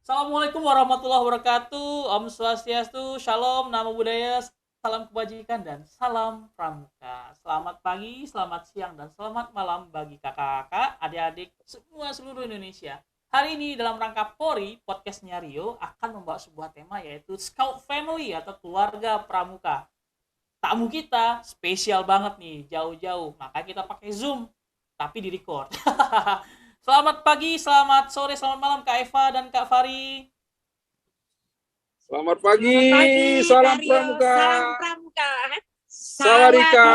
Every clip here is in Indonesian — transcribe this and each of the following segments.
Assalamualaikum warahmatullahi wabarakatuh. Om Swastiastu, Shalom, Namo Buddhaya, salam kebajikan dan salam pramuka. Selamat pagi, selamat siang, dan selamat malam bagi kakak-kakak, adik-adik, semua seluruh Indonesia. Hari ini dalam rangka Pori, podcastnya Rio akan membawa sebuah tema yaitu Scout Family atau keluarga pramuka. Tamu kita spesial banget nih, jauh-jauh, maka kita pakai Zoom, tapi di record. Selamat pagi, selamat sore, selamat malam Kak Eva dan Kak Fari. Selamat pagi, salam Rio, pramuka. Salam pramuka. Sawadika.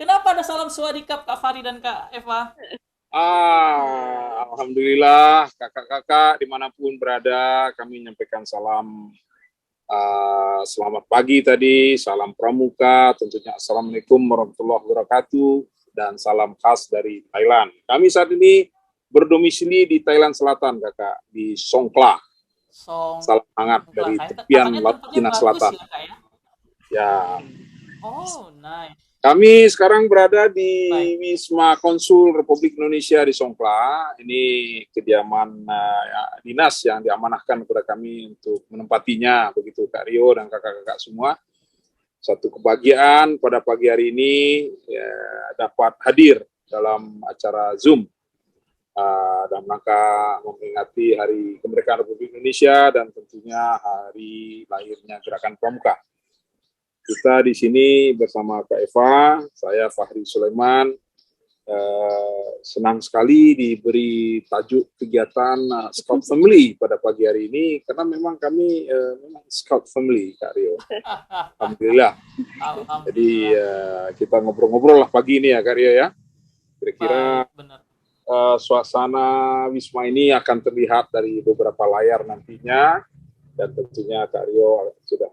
Kenapa ada salam swadikap Kak Fari dan Kak Eva? Alhamdulillah, kakak-kakak dimanapun berada, kami menyampaikan salam selamat pagi tadi, salam pramuka, tentunya Assalamualaikum warahmatullahi wabarakatuh, dan salam khas dari Thailand. Kami saat ini berdomisili di Thailand Selatan, kakak, di Songkhla. Salam hangat dari tepian Laut Cina Selatan. Ya. Oh, nice. Kami sekarang berada di Wisma Konsul Republik Indonesia di Songkhla. Ini kediaman dinas yang diamanahkan kepada kami untuk menempatinya, begitu Kak Rio dan kakak-kakak semua. Satu kebahagiaan pada pagi hari ini ya, dapat hadir dalam acara Zoom dalam rangka memperingati Hari Kemerdekaan Republik Indonesia dan tentunya hari lahirnya Gerakan Pramuka. Kita di sini bersama Kak Eva, saya Fahri Sulaiman. Senang sekali diberi tajuk kegiatan Scout Family pada pagi hari ini karena memang kami memang Scout Family, Kak Rio. Alhamdulillah. Jadi kita ngobrol-ngobrol lah pagi ini ya, Kak Rio ya. Kira-kira suasana Wisma ini akan terlihat dari beberapa layar nantinya, dan tentunya Kak Rio sudah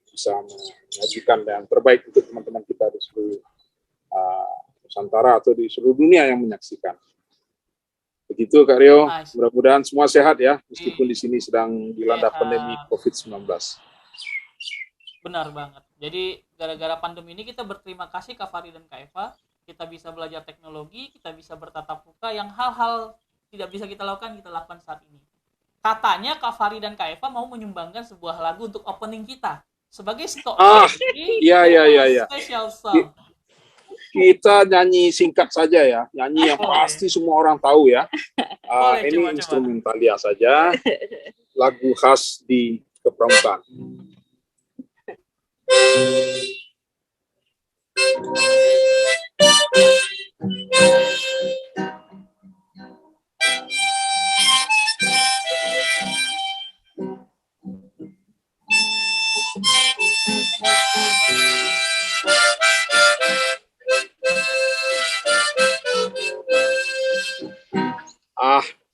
bisa menyajikan yang terbaik untuk teman-teman kita di seluruh Nusantara atau di seluruh dunia yang menyaksikan. Begitu Kak Rio, mudah-mudahan semua sehat ya, meskipun di sini sedang dilanda pandemi COVID-19. Benar banget. Jadi gara-gara pandemi ini kita berterima kasih Kak Fari dan Kak Eva, kita bisa belajar teknologi, kita bisa bertatap muka, yang hal-hal tidak bisa kita lakukan saat ini. Katanya Kak Fari dan Kak Eva mau menyumbangkan sebuah lagu untuk opening kita. Sebagai Scout special song. Kita nyanyi singkat saja ya, nyanyi yang pasti semua orang tahu ya. Ini instrumentalia saja, lagu khas di kepramukaan.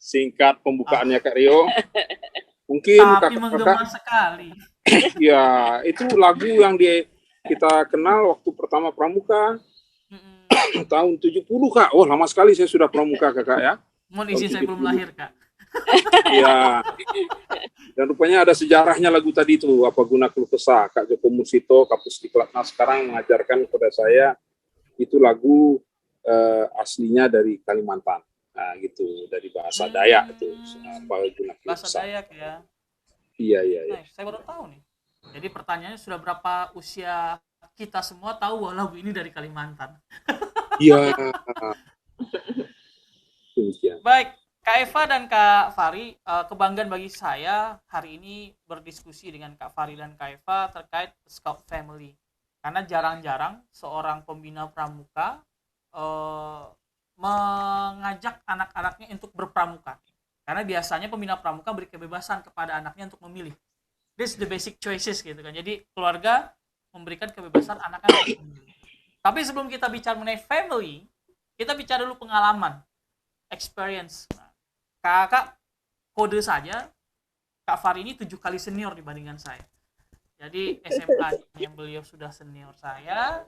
Singkat pembukaannya Kak Rio. Mungkin tapi menggema sekali. Ya, itu lagu yang kita kenal waktu pertama pramuka. Tahun 70 Kak. Oh, lama sekali saya sudah pramuka Kakak ya. Mohon izin saya belum lahir Kak. Ya. Dan rupanya ada sejarahnya lagu tadi itu, Apa Guna Keluh Kesah. Kak Joko Musito, Kapus Diklatnas sekarang mengajarkan kepada saya itu lagu aslinya dari Kalimantan. gitu dari bahasa Dayak itu apa guna Bahasa Kiusa. Dayak ya. Iya iya iya. Nice. Saya baru tahu nih. Jadi pertanyaannya sudah berapa usia kita semua tahu bahwa lagu ini dari Kalimantan. Iya. Demikian. Baik, Kak Eva dan Kak Fari, kebanggaan bagi saya hari ini berdiskusi dengan Kak Fari dan Kak Eva terkait Scout Family. Karena jarang-jarang seorang pembina pramuka mengajak anak-anaknya untuk berpramuka. Karena biasanya pembina pramuka beri kebebasan kepada anaknya untuk memilih. This the basic choices gitu kan. Jadi keluarga memberikan kebebasan anaknya untuk memilih. Tapi sebelum kita bicara mengenai family, kita bicara dulu pengalaman, experience. Nah, kakak kode saja, Kak Fari ini 7 kali senior dibandingkan saya. Jadi SMA yang beliau sudah senior saya,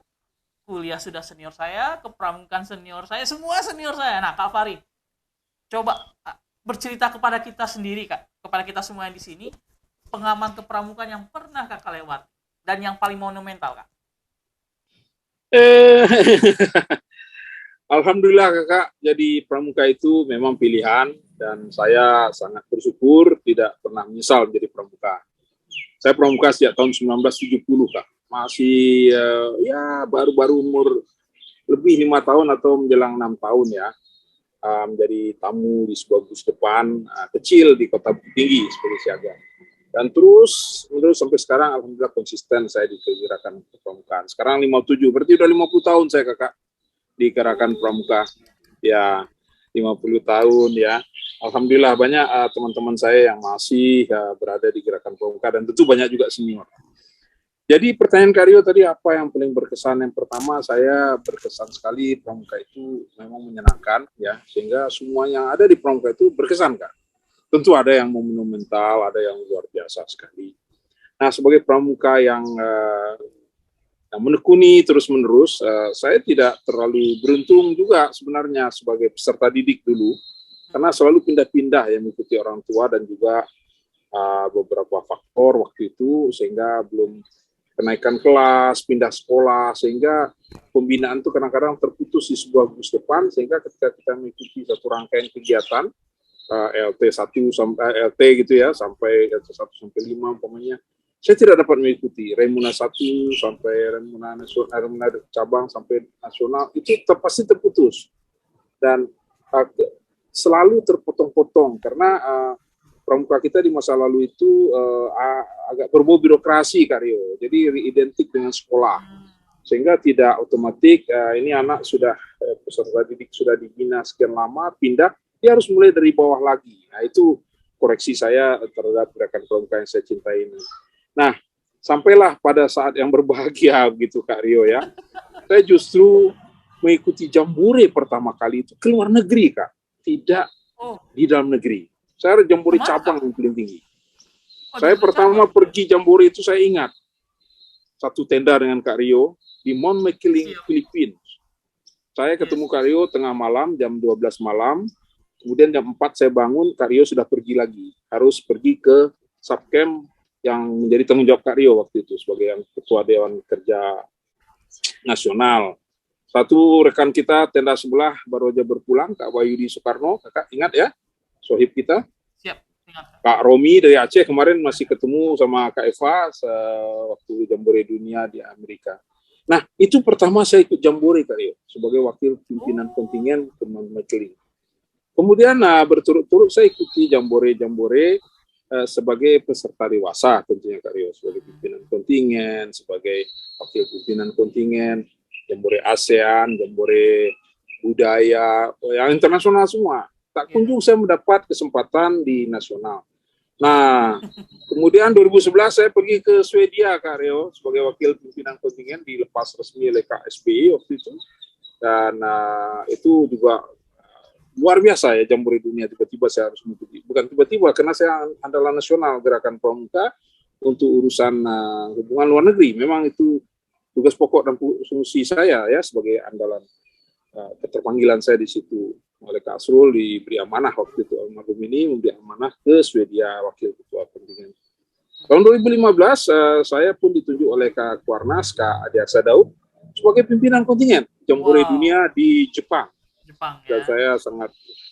kuliah sudah senior saya, kepramukaan senior saya, semua senior saya. Nah, Kak Fari, coba bercerita kepada kita sendiri, Kak, kepada kita semua yang di sini, pengalaman kepramukaan yang pernah Kakak lewat dan yang paling monumental, Kak. Alhamdulillah Kakak, jadi pramuka itu memang pilihan dan saya sangat bersyukur tidak pernah menyesal menjadi pramuka. Saya pramuka sejak tahun 1970 Kak, masih ya baru-baru umur lebih 5 tahun atau menjelang 6 tahun ya, menjadi tamu di sebuah bus depan kecil di Kota Bukit Tinggi sebagai siaga. Dan terus sampai sekarang alhamdulillah konsisten saya di gerakan pramukaan. Sekarang 57, berarti udah 50 tahun saya Kakak di gerakan pramuka. Ya, 50 tahun ya. Alhamdulillah banyak teman-teman saya yang masih berada di gerakan pramuka dan tentu banyak juga senior. Jadi pertanyaan Karyo tadi apa yang paling berkesan? Yang pertama saya berkesan sekali pramuka itu memang menyenangkan ya, sehingga semua yang ada di pramuka itu berkesan Kak. Tentu ada yang monumental, ada yang luar biasa sekali. Nah sebagai pramuka yang menekuni terus-menerus, saya tidak terlalu beruntung juga sebenarnya sebagai peserta didik dulu, karena selalu pindah-pindah ya mengikuti orang tua dan juga beberapa faktor waktu itu sehingga belum kenaikan kelas, pindah sekolah, sehingga pembinaan itu kadang-kadang terputus di sebuah bus depan, sehingga ketika kita mengikuti satu rangkaian kegiatan LT 1 sampai LT gitu ya, sampai LT 1 sampai 5 umpamanya, saya tidak dapat mengikuti Remuna 1 sampai Remuna nasional, Remuna cabang sampai nasional, itu pasti terputus dan selalu terpotong-potong karena pramuka kita di masa lalu itu agak berbau birokrasi Karyo, jadi identik dengan sekolah, sehingga tidak otomatis ini anak sudah peserta didik sudah dibina sekian lama, pindah, dia harus mulai dari bawah lagi. Nah itu koreksi saya terhadap gerakan pramuka yang saya cintai ini. Nah sampailah pada saat yang berbahagia gitu Kak Rio ya, saya justru mengikuti jambore pertama kali itu ke luar negeri Kak, tidak di dalam negeri. Saya jambore cabang yang paling tinggi. Saya pertama pergi jambore itu saya ingat satu tenda dengan Kak Rio di Mount McKinley, Filipina. Saya ketemu Kak Rio tengah malam, jam 12 malam. Kemudian jam 4 saya bangun, Kak Rio sudah pergi lagi. Harus pergi ke subcamp yang menjadi tanggung jawab Kak Rio waktu itu sebagai yang Ketua Dewan Kerja Nasional. Satu rekan kita tenda sebelah baru aja berpulang, Kak Wahyudi Soekarno, Kakak ingat ya, sohib kita. Siap, ingat. Kak Romi dari Aceh kemarin masih ketemu sama Kak Eva waktu jambore dunia di Amerika. Nah, itu pertama saya ikut jambore Kak Rio sebagai wakil pimpinan kontingen ke Mount McKinley. Kemudian berturut-turut saya ikuti jambore-jambore sebagai peserta dewasa tentunya Kak Rio, sebagai pimpinan kontingen, sebagai wakil pimpinan kontingen, jambore ASEAN, jambore budaya, yang internasional semua. Tak kunjung saya mendapat kesempatan di nasional. Nah, kemudian 2011 saya pergi ke Swedia Kak Rio sebagai wakil pimpinan kontingen dilepas resmi oleh KSBI waktu itu. Dan itu juga luar biasa ya jambore dunia, tiba-tiba saya harus mengikuti. Bukan tiba-tiba, karena saya andalan nasional gerakan pramuka untuk urusan hubungan luar negeri. Memang itu tugas pokok dan fungsi saya ya sebagai andalan. Keterpanggilan saya di situ oleh Kak Asrul diberi amanah waktu itu, almarhum ini memberi amanah ke Swedia wakil ketua kontingen. Tahun 2015 saya pun ditunjuk oleh Kak Kuarnas, Kak Adi Aksa Daud sebagai pimpinan kontingen jambore dunia di Jepang. Jepang Dan ya. saya sangat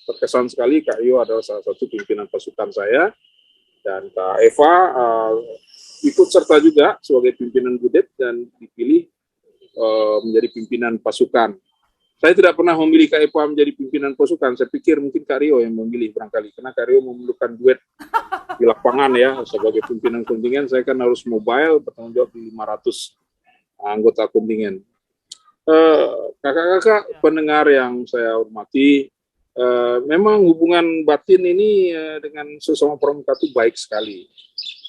terkesan sekali Kak Rio adalah salah satu pimpinan pasukan saya, dan Kak Eva ikut serta juga sebagai pimpinan Gudet dan dipilih menjadi pimpinan pasukan. Saya tidak pernah memilih Kak Eva menjadi pimpinan pasukan. Saya pikir mungkin Kak Rio yang memilih barangkali, karena Kak Rio memerlukan duet di lapangan ya. Sebagai pimpinan kontingen, saya kan harus mobile, bertanggung jawab di 500 anggota kontingen. Kakak-kakak pendengar yang saya hormati, memang hubungan batin ini dengan sesama pramuka itu baik sekali.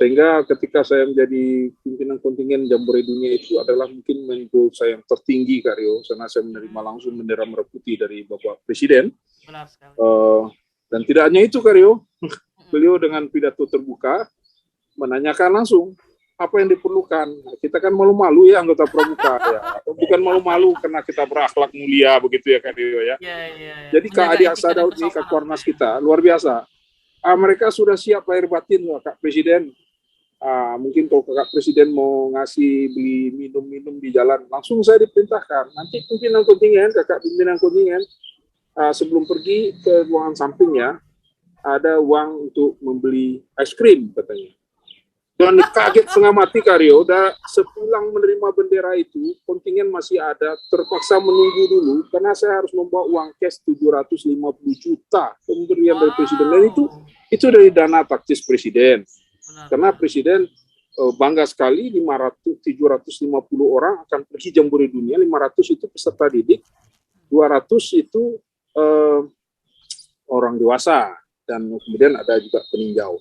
Sehingga ketika saya menjadi pimpinan kontingen Jambore Dunia itu adalah mungkin menko saya yang tertinggi Kak Rio, karena saya menerima langsung bendera merah putih dari Bapak Presiden. Benar sekali. Dan tidak hanya itu Kak Rio, beliau dengan pidato terbuka menanyakan langsung apa yang diperlukan. Kita kan malu-malu ya anggota pramuka ya. Bukan malu-malu karena kita berakhlak mulia begitu ya Kak Rio ya. Jadi Kak Adi Aksa Daud ini Kak Kornas kita luar biasa. Mereka sudah siap lahir batin Kak Presiden. Mungkin kalau Kak Presiden mau ngasih beli minum-minum di jalan, langsung saya diperintahkan. Nanti pimpinan kontingen, Kakak pimpinan kontingen, sebelum pergi ke ruangan sampingnya, ada uang untuk membeli es krim katanya. Dan kaget setengah mati Kak Rio, udah sepulang menerima bendera itu, kontingen masih ada, terpaksa menunggu dulu, karena saya harus membawa uang cash 750 juta pemberian dari Presiden. Dan itu dari dana taktis Presiden. Karena Presiden bangga sekali 750 orang akan pergi Jambore Dunia, 500 itu peserta didik, 200 itu orang dewasa, dan kemudian ada juga peninjau.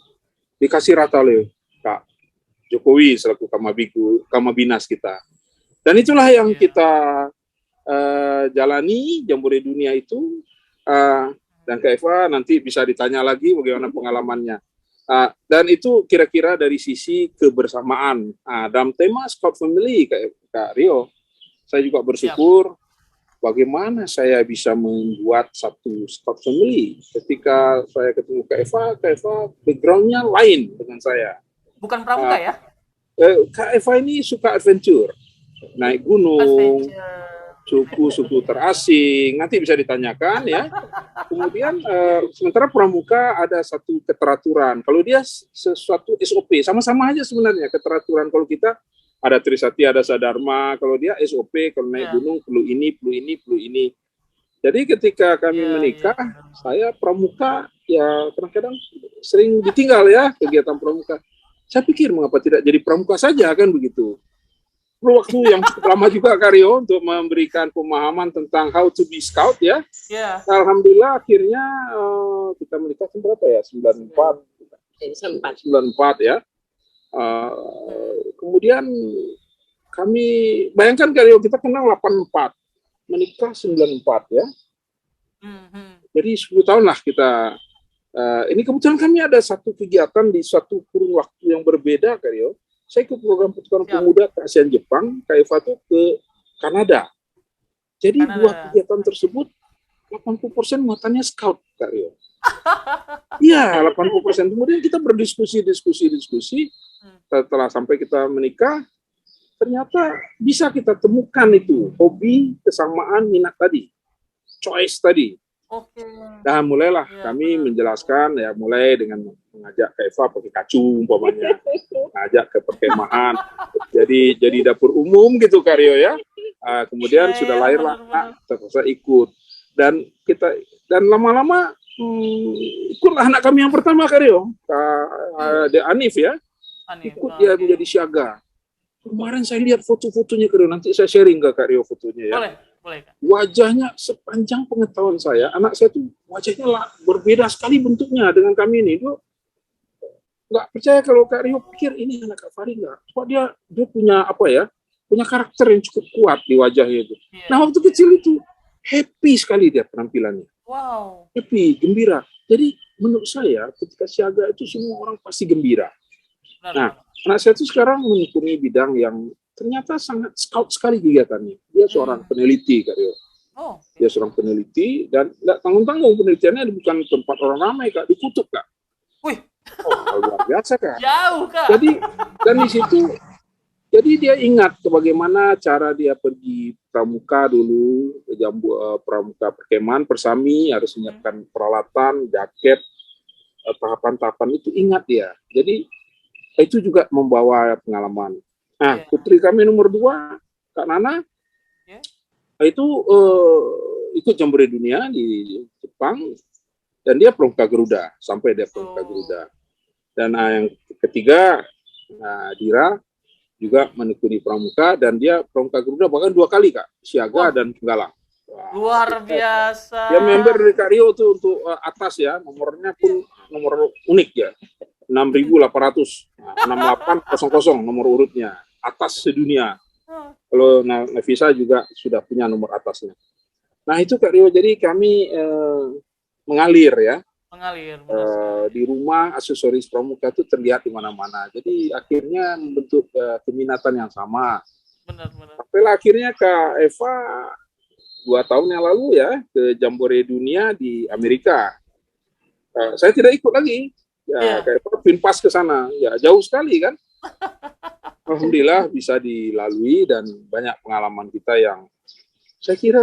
Dikasih rata oleh Kak Jokowi selaku Kamabinas kita. Dan itulah yang kita jalani Jambore Dunia itu, dan Kak Eva nanti bisa ditanya lagi bagaimana pengalamannya. Dan itu kira-kira dari sisi kebersamaan. Dalam tema Scout Family, Kak Rio, saya juga bersyukur bagaimana saya bisa membuat satu Scout Family. Ketika saya ketemu Kak Eva background-nya lain dengan saya. Bukan pramuka ya? Kak Eva ini suka adventure, naik gunung, suku-suku terasing, nanti bisa ditanyakan ya. Kemudian sementara pramuka ada satu keteraturan. Kalau dia sesuatu SOP, sama-sama aja sebenarnya keteraturan. Kalau kita ada Trisakti, ada Sadharma. Kalau dia SOP, kalau naik gunung perlu ini, perlu ini, perlu ini. Jadi ketika kami menikah, saya pramuka ya kadang-kadang sering ditinggal ya kegiatan pramuka. Saya pikir mengapa tidak jadi pramuka saja kan begitu. Perlu waktu yang cukup lama juga Kak Rio untuk memberikan pemahaman tentang how to be scout ya. Alhamdulillah akhirnya kita menikah berapa ya? 94 ya. Kemudian kami bayangkan Kak Rio, kita kenal 84, menikah 94 ya. Jadi 10 tahun lah kita. Ini kebetulan kami ada satu kegiatan di suatu kurun waktu yang berbeda Kak Rio. Saya ikut program Pertukaran Pemuda ke ASEAN Jepang, Kak Eva itu ke Kanada. Jadi dua kegiatan tersebut 80% muatannya scout Kak Rio. Iya, 80%. Kemudian kita berdiskusi. Setelah sampai kita menikah, ternyata bisa kita temukan itu hobi, kesamaan, minat tadi, choice tadi. Nah, mulailah kami menjelaskan ya, mulai dengan mengajak Kak Eva pakai kacung umpamanya, mengajak ke perkemahan, jadi dapur umum gitu Kak Rio ya. Kemudian sudah lahirlah terpaksa ikut, dan lama-lama ikutlah anak kami yang pertama Kak Rio, Kak Anif ya, ikut dia menjadi siaga. Kemarin saya lihat foto-fotonya Kak Rio, nanti saya sharing ke Kak Rio fotonya ya. Boleh. Wajahnya sepanjang pengetahuan saya, anak saya tuh wajahnya berbeda sekali bentuknya dengan kami ini. Dia nggak percaya kalau Kak Rio pikir ini anak Kak Fari nggak. Cuma dia punya punya karakter yang cukup kuat di wajahnya itu. Nah waktu kecil itu happy sekali dia penampilannya. Happy, gembira. Jadi menurut saya ketika siaga itu semua orang pasti gembira. Nah, anak saya itu sekarang menekuni bidang yang ternyata sangat scout sekali kegiatannya. Dia seorang peneliti, Kak Rio. Dia seorang peneliti, dan nggak tanggung-tanggung penelitiannya bukan tempat orang ramai, Kak, di kutub, Kak. Wih. Luar biasa, Kak. Jauh, Kak. Jadi, dan di situ Jadi dia ingat bagaimana cara dia pergi pramuka dulu, pramuka perkemahan, persami, harus menyiapkan peralatan, jaket, tahapan-tahapan itu ingat dia. Jadi itu juga membawa pengalaman. Nah, Iya. putri kami nomor 2, Kak Nana, Yeah. itu ikut Jambore Dunia di Jepang, dan dia pramuka Garuda, sampai dia pramuka Garuda. Dan yang ketiga, Dira, juga menekuni pramuka, dan dia pramuka Garuda bahkan 2 kali, Kak, siaga dan penggalang. Luar biasa. Dia member dari Kak Rio tuh untuk atas ya, nomornya pun nomor unik ya, 6.800, 6800 nomor urutnya, atas sedunia. Kalau Navisa juga sudah punya nomor atasnya. Nah itu Kak Rio, jadi kami mengalir ya. Mengalir. Di rumah aksesoris pramuka itu terlihat di mana-mana. Jadi akhirnya membentuk keminatan yang sama. Benar. Sampai akhirnya Kak Eva 2 tahun yang lalu ya ke Jambore Dunia di Amerika. Saya tidak ikut lagi. Ya, Kak Eva pinpas ke sana. Ya jauh sekali kan. Alhamdulillah bisa dilalui dan banyak pengalaman kita yang saya kira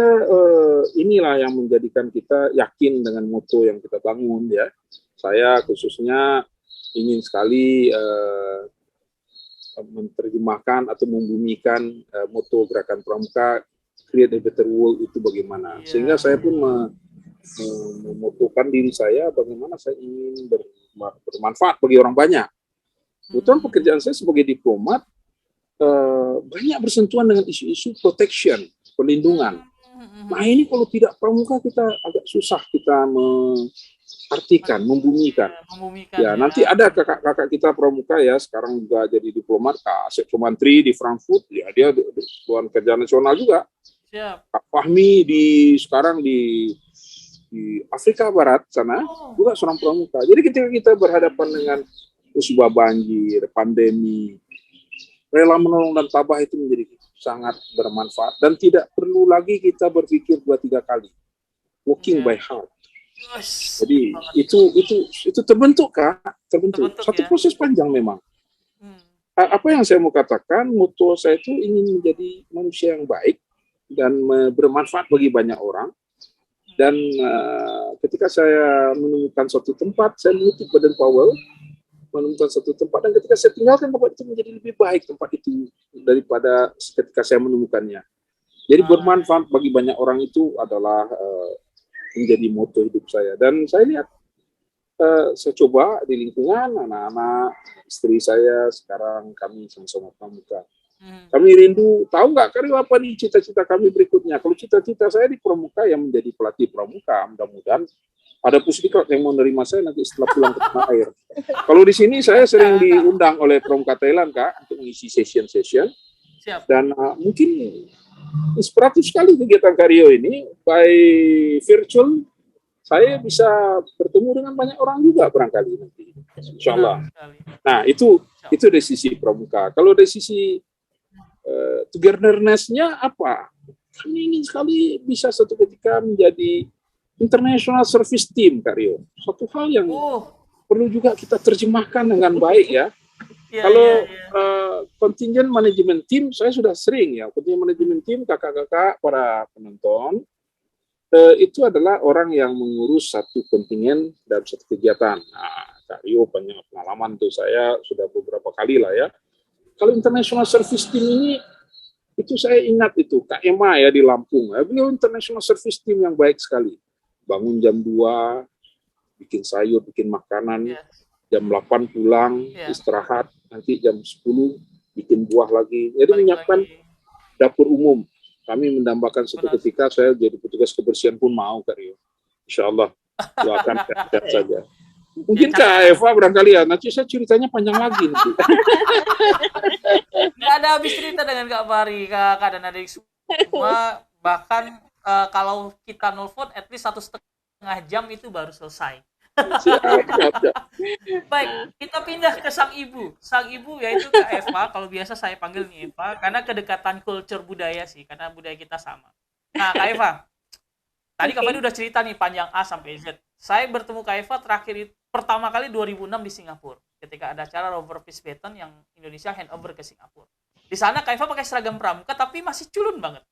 inilah yang menjadikan kita yakin dengan moto yang kita bangun ya. Saya khususnya ingin sekali menerjemahkan atau membumikan moto Gerakan Pramuka Create a Better World itu bagaimana. Sehingga saya pun memotokan diri saya bagaimana saya ingin bermanfaat bagi orang banyak. Kebetulan pekerjaan saya sebagai diplomat banyak bersentuhan dengan isu-isu protection, perlindungan. Nah ini kalau tidak pramuka kita agak susah kita mengartikan, membumikan. Ya nanti ada kakak-kakak kita pramuka ya, sekarang juga jadi diplomat, Kak Asep Sumantri di Frankfurt, ya dia Dewan Kerja Nasional juga. Kak Fahmi sekarang di Afrika Barat sana juga seorang pramuka. Jadi ketika kita berhadapan dengan musibah banjir, pandemi, rela menolong dan tabah itu menjadi sangat bermanfaat dan tidak perlu lagi kita berpikir 2-3 kali. Walking by heart. Jadi itu terbentuk Kak, terbentuk. Satu proses panjang memang. Apa yang saya mau katakan, moto saya itu ingin menjadi manusia yang baik dan bermanfaat bagi banyak orang. Dan ketika saya menemukan suatu tempat, saya mengutip Baden Powell, menemukan satu tempat, dan ketika saya tinggalkan tempat itu menjadi lebih baik tempat itu daripada ketika saya menemukannya. Jadi bermanfaat bagi banyak orang itu adalah menjadi moto hidup saya. Dan saya lihat, saya coba di lingkungan anak-anak, istri saya, sekarang kami sama-sama pramuka. Kami rindu, tahu nggak Karyo apa nih cita-cita kami berikutnya? Kalau cita-cita saya di pramuka yang menjadi pelatih pramuka, mudah-mudahan ada pusdiklat yang mau menerima saya nanti setelah pulang ke tanah air. Kalau di sini saya sering diundang oleh pramuka Thailand Kak untuk mengisi session-session. Dan mungkin inspiratif sekali kegiatan Karyo ini. By virtual saya bisa bertemu dengan banyak orang juga barangkali nanti. Insya Allah. Nah itu dari sisi pramuka. Kalau dari sisi togetherness-nya apa? Kami ingin sekali bisa suatu ketika menjadi International Service Team, Karyo. Satu hal yang perlu juga kita terjemahkan dengan baik ya. Kalau contingent management team, saya sudah sering ya, contingent management team, kakak-kakak, para penonton, itu adalah orang yang mengurus satu kontingen dalam satu kegiatan. Nah, Karyo banyak pengalaman tuh, saya sudah beberapa kali lah ya. Kalau International Service Team ini, itu saya ingat itu, Kak Emma ya di Lampung. Beliau International Service Team yang baik sekali. Bangun jam 2, bikin sayur, bikin makanan, jam 8 pulang, istirahat, nanti jam 10 bikin buah lagi. Jadi menyiapkan dapur umum. Kami mendambakan suatu ketika saya jadi petugas kebersihan pun mau, Karyo. Insya Allah, doakan sehat saja. Mungkin Kak Eva barangkali ya, nanti saya ceritanya panjang lagi nanti. Nggak ada habis cerita dengan Kak Fahri, Kak dan adik semua. Bahkan kalau kita nelfon, at least 1,5 jam itu baru selesai. Baik, kita pindah ke sang ibu. Sang ibu yaitu Kak Eva, kalau biasa saya panggil nih Eva, karena kedekatan culture budaya sih, karena budaya kita sama. Nah Kak Eva, tadi Kak Fahri udah cerita nih panjang A sampai Z. Saya bertemu Kak Eva terakhir pertama kali 2006 di Singapura, ketika ada acara Rover Peace Baton yang Indonesia handover ke Singapura. Di sana Kak Eva pakai seragam pramuka tapi masih culun banget.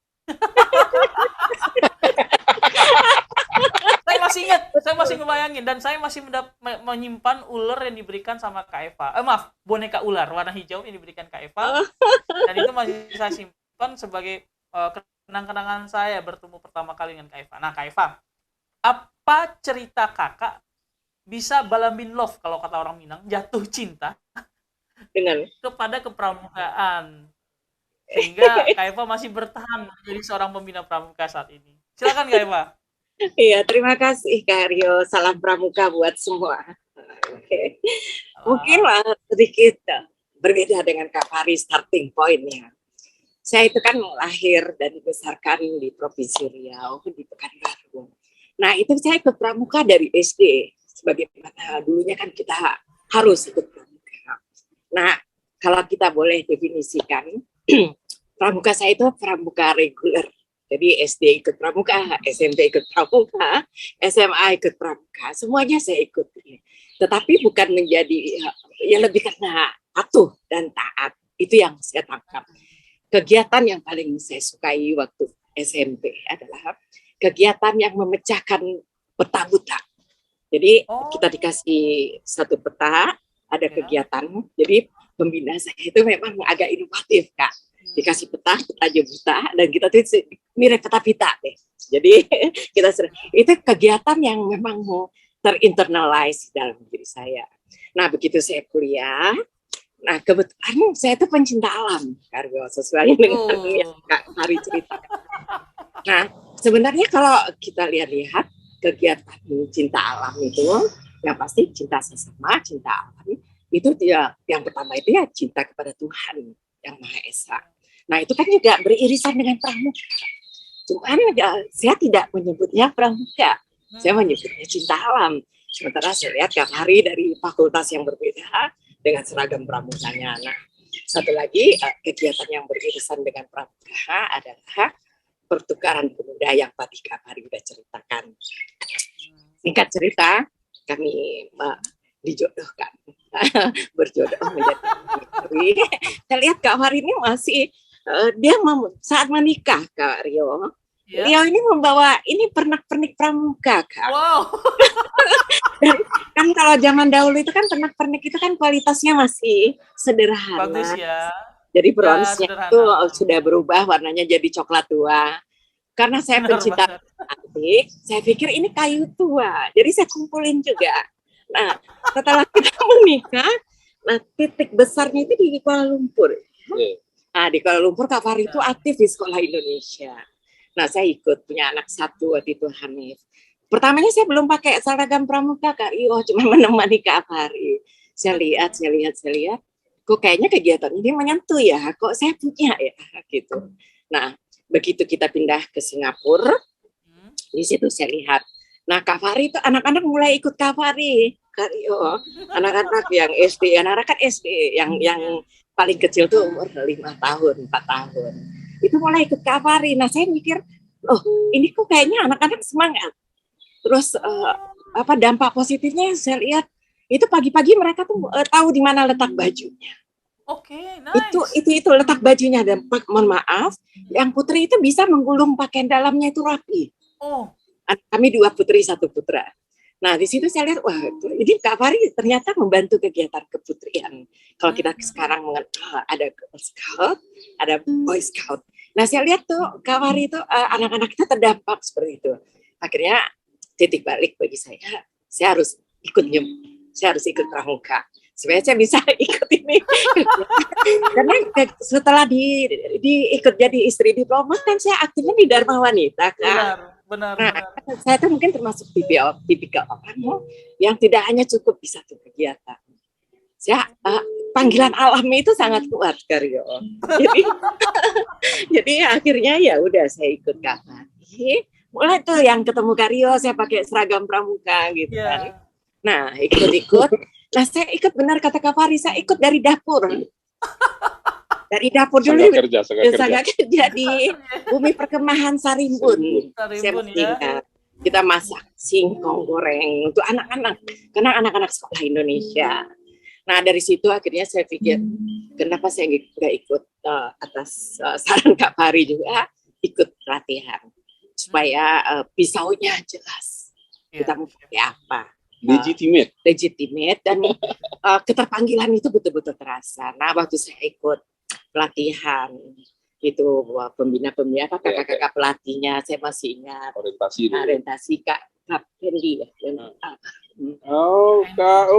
Saya masih ingat, saya masih ngebayangin, dan saya masih menyimpan ular yang diberikan sama Kak Eva. Maaf, boneka ular warna hijau yang diberikan Kak Eva. Dan itu masih saya simpan sebagai kenang-kenangan saya bertemu pertama kali dengan Kak Eva. Nah, Kak Eva, apa cerita kakak bisa balamin love, kalau kata orang Minang, jatuh cinta dengan kepada kepramukaan, sehingga Kak Eva masih bertahan menjadi seorang pembina pramuka saat ini? Silakan Kak Eva. Iya, terima kasih Kak Rio. Salam pramuka buat semua. Oke. Mungkin sedikit berbeda dengan Kak Fari starting point-nya. Saya itu kan lahir dan dibesarkan di Provinsi Riau, di Pekanbaru. Nah, itu saya ikut pramuka dari SD. Sebagaimana dulunya kan kita harus ikut pramuka. Nah, kalau kita boleh definisikan, pramuka saya itu pramuka reguler. Jadi SD ikut pramuka, SMP ikut pramuka, SMA ikut pramuka, semuanya saya ikut. Tetapi bukan menjadi, ya lebih karena patuh dan taat. Itu yang saya tangkap. Kegiatan yang paling saya sukai waktu SMP adalah kegiatan yang memecahkan peta buta. Jadi kita dikasih satu peta, ada kegiatan. Jadi pembina saya itu memang agak inovatif, Kak. Dikasih peta aja buta, dan kita tuh mirip peta pita deh. Jadi kita itu kegiatan yang memang mau terinternalize dalam diri saya. Nah, begitu saya kuliah, nah kebetulan saya itu pencinta alam, Kargo, sesuai dengan yang Kak Hari cerita. Nah, sebenarnya kalau kita lihat-lihat kegiatan cinta alam itu, yang pasti cinta sesama, cinta alam itu dia yang pertama itu ya cinta kepada Tuhan yang Maha Esa. Nah, itu kan juga beririsan dengan pramuka. Cuman saya tidak menyebutnya pramuka, saya menyebutnya cinta alam. Sementara saya lihat Kak Hari dari fakultas yang berbeda dengan seragam pramukanya. Nah, satu lagi kegiatan yang beririsan dengan pramuka adalah pertukaran pemuda yang tadi Kak Hari sudah ceritakan. Singkat cerita, kami dijodohkan, berjodoh menjadi istri. Saya lihat Kak Hari ini masih dia saat menikah, Kak Rio. Rio ini membawa ini pernak-pernik pramuka, Kak. Wow. Kan kalau zaman dahulu itu kan pernak-pernik itu kan kualitasnya masih sederhana. Bagus ya. Jadi bronze-nya itu sudah berubah warnanya jadi coklat tua. Karena saya pencinta antik, saya pikir ini kayu tua. Jadi saya kumpulin juga. Nah, setelah kita menikah, nah titik besarnya itu di Kuala Lumpur. Nah, di Kuala Lumpur Kak Fari itu aktif di Sekolah Indonesia. Nah, saya ikut, punya anak satu waktu itu, Hanif. Pertamanya saya belum pakai seragam pramuka, Kak Rio, cuma menemani Kak Fari. Saya lihat. Kok kayaknya kegiatan ini menyentuh ya, kok saya punya ya, gitu. Nah, begitu kita pindah ke Singapura, di situ saya lihat. Nah, Kak Fari itu anak-anak mulai ikut Kak Fari, Kak Rio. Anak-anak yang SD, anak-anak kan SD, yang paling kecil tuh umur 5 tahun, 4 tahun. Itu mulai ikut Kak Fari. Nah, saya mikir, oh ini kok kayaknya anak-anak semangat. Terus dampak positifnya saya lihat, itu pagi-pagi mereka tuh tahu di mana letak bajunya. Oke, nice. Itu letak bajunya. Dan mohon maaf, yang putri itu bisa menggulung pakaian dalamnya itu rapi. Oh. Kami 2 putri, 1 putra. Nah, di situ saya lihat, wah, ini Kak Fari ternyata membantu kegiatan keputrian. Kalau kita sekarang mengenal ada Girl Scout, ada Boy Scout. Nah, saya lihat tuh Kak Fari itu anak-anak kita terdampak seperti itu. Akhirnya titik balik bagi saya harus ikut pramuka supaya saya bisa ikut ini. Karena setelah ikut jadi istri diplomat kan saya aktifnya di Dharma Wanita, Kak. Benar. Saya tuh mungkin termasuk tipikal orang yang tidak hanya cukup di satu kegiatan. Saya panggilan alam itu sangat kuat, Karyo. Jadi akhirnya ya udah saya ikut Kak Fari. Mulai tuh yang ketemu Karyo saya pakai seragam pramuka gitu kan. Nah, ikut. Nah, saya ikut benar kata Kak Fari, saya ikut dari dapur. Dari dapur dulu, saya kerja di Bumi Perkemahan Sarimbun. Kita masak singkong goreng untuk anak-anak, karena anak-anak sekolah Indonesia. Nah dari situ akhirnya saya pikir kenapa saya nggak ikut atas saran Kak Pari juga ikut pelatihan supaya pisaunya jelas kita mau pakai apa, legitimate dan keterpanggilan itu betul-betul terasa. Nah waktu saya ikut pelatihan itu pembina-pembina apa kakak-kakak pelatihnya saya masih ingat orientasi Kak Fendi ya.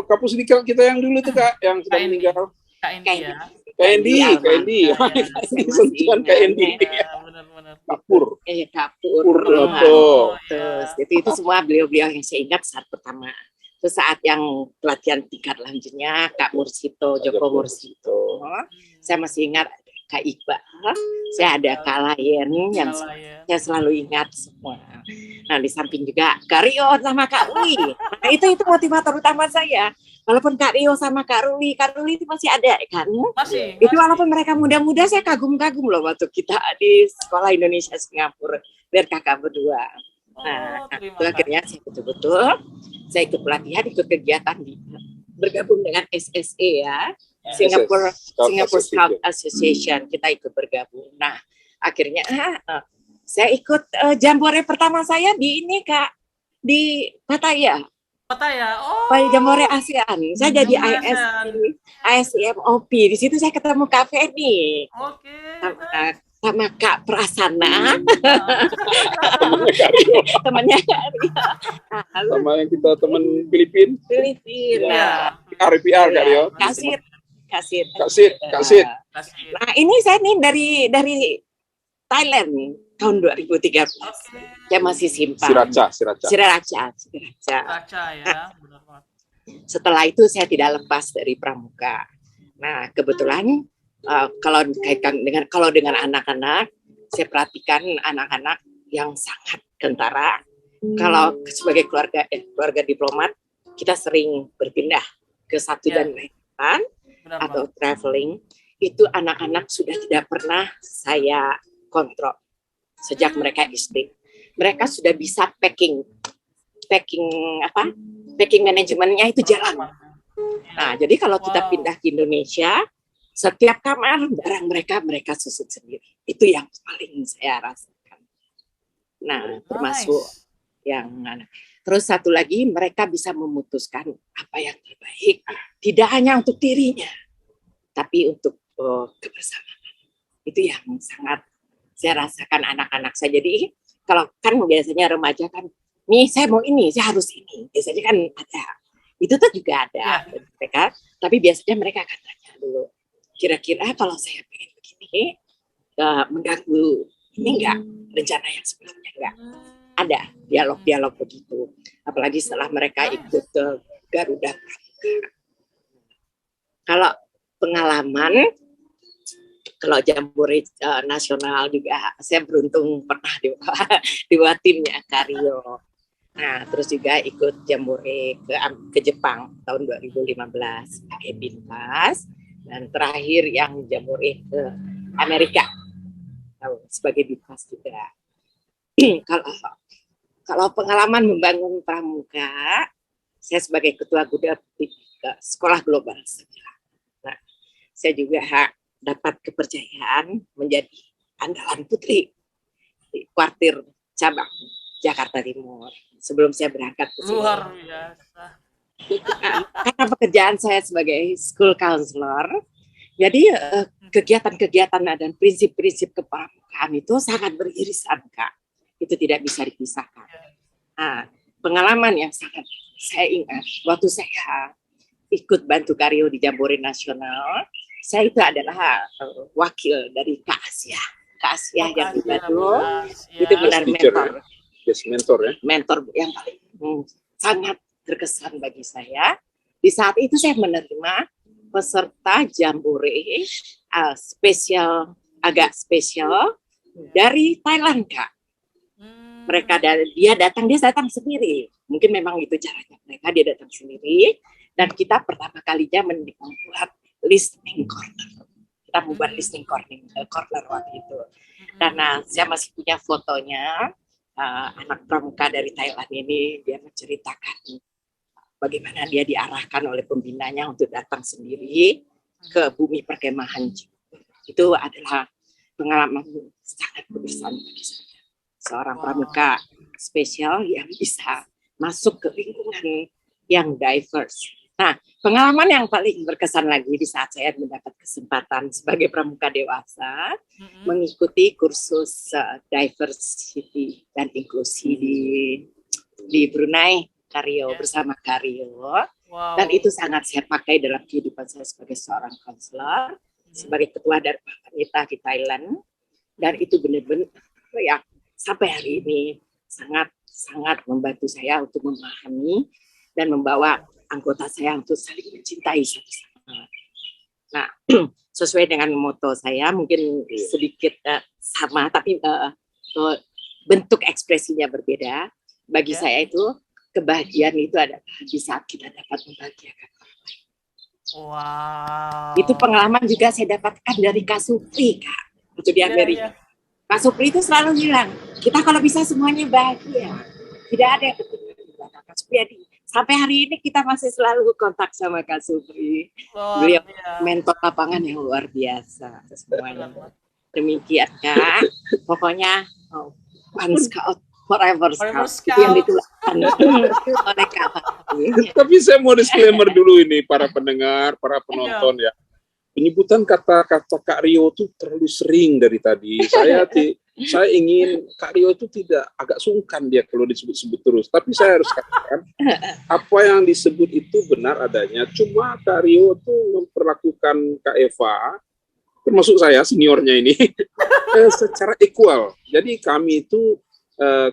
Kak Pusdikal kita yang dulu tuh Kak, yang sudah meninggal. Kendi. Sentuhan Kendi. Kapur. Terus itu semua beliau-beliau yang saya ingat saat pertama. Terus saat yang pelatihan tingkat lanjutnya Kak Mursito, Joko Mursito. Saya masih ingat Kak Iqbal, saya ada Kak Layen yang saya selalu ingat semua. Nah di samping juga Kak Rio sama Kak Ruli. Nah itu motivator utama saya. Walaupun Kak Rio sama Kak Ruli itu masih ada kan? Masih. Itu walaupun mereka muda-muda saya kagum-kagum loh waktu kita di sekolah Indonesia Singapura lihat kakak berdua. Nah itu akhirnya saya betul-betul saya ikut pelatihan, ikut kegiatan bergabung dengan SSE ya. Singapore Scout Association, kita ikut bergabung. Nah, akhirnya saya ikut jambore pertama saya di ini Kak, di Pattaya. Jambore ASEAN. Saya jadi ISMOP. Di situ saya ketemu Kak Feni. Sama Kak Prasana. Temannya Kak Rio. Sama yang kita teman Filipina. PR Kak Rio. Kasir. Nah ini saya nih dari Thailand nih, tahun 2013. Saya masih simpan. Sriracha ya. Setelah itu saya tidak lepas dari pramuka. Nah kebetulan kalau dengan anak-anak, saya perhatikan anak-anak yang sangat kentara. Kalau sebagai keluarga diplomat, kita sering berpindah ke satu dan lain atau traveling, itu anak-anak sudah tidak pernah saya kontrol sejak mereka SD. Mereka sudah bisa packing manajemennya itu jalan. Nah, jadi kalau kita pindah ke Indonesia, setiap kamar barang mereka susun sendiri. Itu yang paling saya rasakan. Nah, termasuk yang terus satu lagi, mereka bisa memutuskan apa yang terbaik, tidak hanya untuk dirinya, tapi untuk kebersamaan. Itu yang sangat saya rasakan anak-anak saya. Jadi kalau kan biasanya remaja kan, nih saya mau ini, saya harus ini. Biasanya kan ada. Itu tuh juga ada mereka, tapi biasanya mereka akan tanya dulu, kira-kira kalau saya pengen begini, mengganggu ini enggak, rencana yang sebelumnya enggak. Ada dialog-dialog begitu. Apalagi setelah mereka ikut Garuda Pramuka. Kalau pengalaman, kalau jambore nasional juga, saya beruntung pernah di bawah timnya Kak Rio. Nah, terus juga ikut jambore ke Jepang tahun 2015 pakai Binpas, dan terakhir yang jambore ke Amerika sebagai Binpas juga. Kalau pengalaman membangun pramuka, saya sebagai ketua Garuda Sekolah Global. Nah, saya juga dapat kepercayaan menjadi andalan putri di kuartir cabang Jakarta Timur. Sebelum saya berangkat ke sini. Luar biasa. Karena pekerjaan saya sebagai school counselor, jadi kegiatan-kegiatan dan prinsip-prinsip kepramukaan itu sangat beririsan, Kak. Itu tidak bisa dipisahkan. Nah, pengalaman yang sangat saya ingat waktu saya ikut bantu Kak Rio di Jambore Nasional, saya itu adalah wakil dari Kak Asia yang dibantu. Itu benar mentor yang paling sangat terkesan bagi saya. Di saat itu saya menerima peserta Jambore agak spesial dari Thailand, Kak. Dia datang sendiri. Mungkin memang itu caranya mereka, dia datang sendiri. Dan kita pertama kalinya membuat listening corner. Kita membuat listening corner waktu itu. Karena saya masih punya fotonya, anak pramuka dari Thailand ini, dia menceritakan bagaimana dia diarahkan oleh pembinanya untuk datang sendiri ke bumi perkemahan. Itu adalah pengalaman sangat berkesan bagi saya. Seorang pramuka spesial yang bisa masuk ke lingkungan yang diverse. Nah, pengalaman yang paling berkesan lagi di saat saya mendapat kesempatan sebagai pramuka dewasa mengikuti kursus diversity dan inklusi di Brunei, Karyo, bersama Karyo. Dan itu sangat saya pakai dalam kehidupan saya sebagai seorang konselor, sebagai ketua dari wanita di Thailand. Dan itu benar-benar ya sampai hari ini sangat membantu saya untuk memahami dan membawa anggota saya untuk saling mencintai satu sama lain. Nah, sesuai dengan moto saya mungkin sedikit sama, tapi bentuk ekspresinya berbeda. Bagi saya itu kebahagiaan itu adalah di saat kita dapat membahagiakan orang lain. Itu pengalaman juga saya dapatkan dari Kak Supri, Kak, waktu di Amerika. Kak Supri itu selalu bilang, kita kalau bisa semuanya bahagia. Tidak ada yang ketinggalan. Kak Supri, sampai hari ini kita masih selalu kontak sama Kak Supri. Beliau mentor lapangan yang luar biasa semuanya. Demikian, Kak. Pokoknya one scout, forever scout. Itu yang ditularkan oleh Kak Fahri. Tapi saya mau disclaimer dulu ini para pendengar, para penonton ya. Penyebutan kata-kata Kak Rio itu terlalu sering dari tadi. Saya ingin Kak Rio itu tidak agak sungkan dia kalau disebut-sebut terus. Tapi saya harus katakan apa yang disebut itu benar adanya. Cuma Kak Rio itu memperlakukan Kak Eva, termasuk saya seniornya ini, secara equal. Jadi kami itu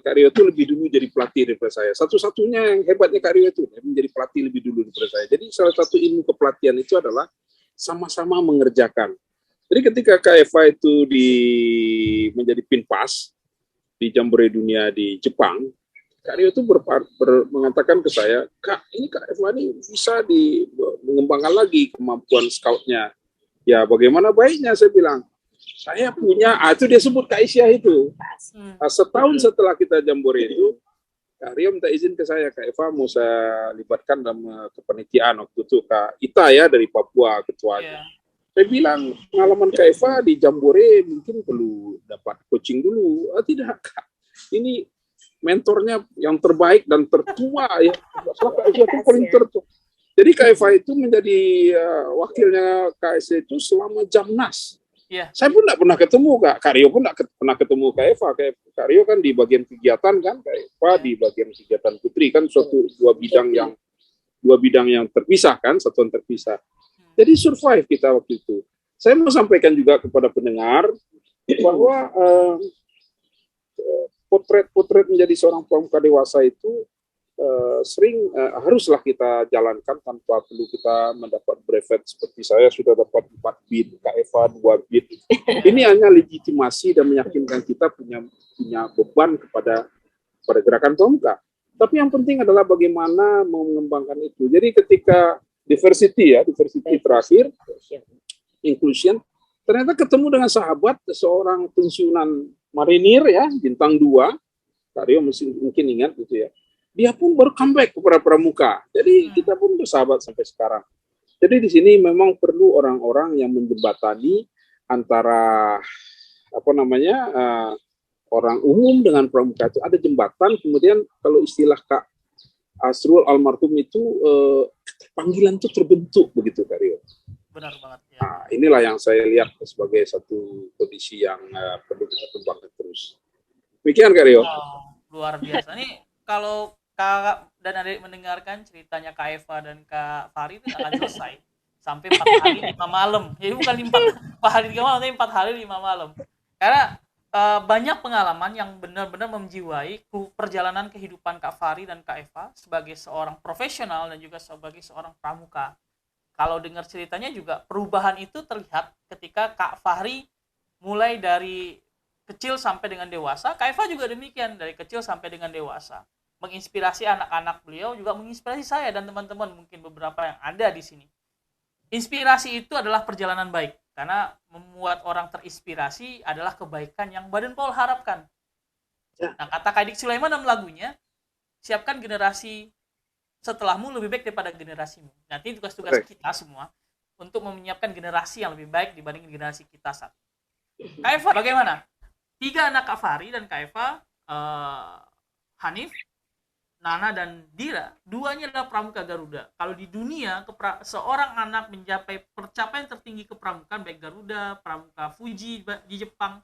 Kak Rio itu lebih dulu jadi pelatih daripada saya. Satu-satunya yang hebatnya Kak Rio itu menjadi pelatih lebih dulu daripada saya. Jadi salah satu ilmu kepelatihan itu adalah sama-sama mengerjakan. Jadi ketika Kak Eva itu menjadi pinpas di Jambore Dunia di Jepang, Kak Rio itu mengatakan ke saya, Kak, ini Kak Eva ini bisa mengembangkan lagi kemampuan scoutnya. Ya bagaimana baiknya, saya bilang. Saya punya, itu dia sebut Kak Isyah itu. Setahun setelah kita Jambore itu, Kak Rio minta izin ke saya, Kak Eva mau saya libatkan dalam kepanitiaan waktu itu, Kak Ita ya dari Papua ketuanya. Saya bilang, pengalaman Kak Eva di Jambore mungkin perlu dapat coaching dulu. Tidak, Kak. Ini mentornya yang terbaik dan tertua ya. Kak Eva itu paling tertua. Jadi Kak Eva itu menjadi wakilnya KSC itu selama Jamnas. Saya pun tidak pernah ketemu Kak Rio pun tidak pernah ketemu Kak Eva. Kak Rio kan di bagian kegiatan kan, Kak Eva di bagian kegiatan putri kan dua bidang yang terpisah kan, satuan terpisah. Jadi survive kita waktu itu. Saya mau sampaikan juga kepada pendengar bahwa potret menjadi seorang pramuka dewasa itu haruslah kita jalankan tanpa perlu kita mendapat brevet seperti saya sudah dapat 4 bid, Kak Eva 2 bid. Ini hanya legitimasi dan meyakinkan kita punya beban kepada gerakan pramuka. Tapi yang penting adalah bagaimana mengembangkan itu. Jadi ketika diversity terakhir, inclusion, ternyata ketemu dengan sahabat seorang pensiunan marinir ya, bintang 2, Kak Rio mungkin ingat gitu ya. Dia pun baru comeback kepada pramuka. Jadi kita pun bersahabat sampai sekarang. Jadi di sini memang perlu orang-orang yang menjembatani antara orang umum dengan pramuka itu ada jembatan. Kemudian kalau istilah Kak Asrul almarhum itu panggilan itu terbentuk begitu Kak Rio. Benar banget. Ya. Nah, inilah yang saya lihat sebagai satu kondisi yang perlu kita kembangkan terus. Demikian Kak Rio. Luar biasa. Nih kalau Kakak dan adik mendengarkan ceritanya Kak Eva dan Kak Fahri itu akan selesai sampai 4 hari 5 malam. Jadi bukan 4 hari 3 malam, tapi 4 hari 5 malam. Karena banyak pengalaman yang benar-benar menjiwai perjalanan kehidupan Kak Fahri dan Kak Eva sebagai seorang profesional dan juga sebagai seorang pramuka. Kalau dengar ceritanya juga perubahan itu terlihat ketika Kak Fahri mulai dari kecil sampai dengan dewasa. Kak Eva juga demikian, dari kecil sampai dengan dewasa. Menginspirasi anak-anak beliau, juga menginspirasi saya dan teman-teman mungkin beberapa yang ada di sini. Inspirasi itu adalah perjalanan baik, karena membuat orang terinspirasi adalah kebaikan yang Baden Paul harapkan. Nah, kata Kak Dik Sulaiman dalam lagunya, siapkan generasi setelahmu lebih baik daripada generasimu. Nanti tugas-tugas kita semua untuk menyiapkan generasi yang lebih baik dibanding generasi kita saat. Kak Eva, bagaimana? 3 anak Kak Fahri dan Kak Eva, Hanif, Nana dan Dira, 2-nya adalah pramuka Garuda. Kalau di dunia, seorang anak mencapai pencapaian tertinggi kepramukaan, baik Garuda, pramuka Fuji di Jepang,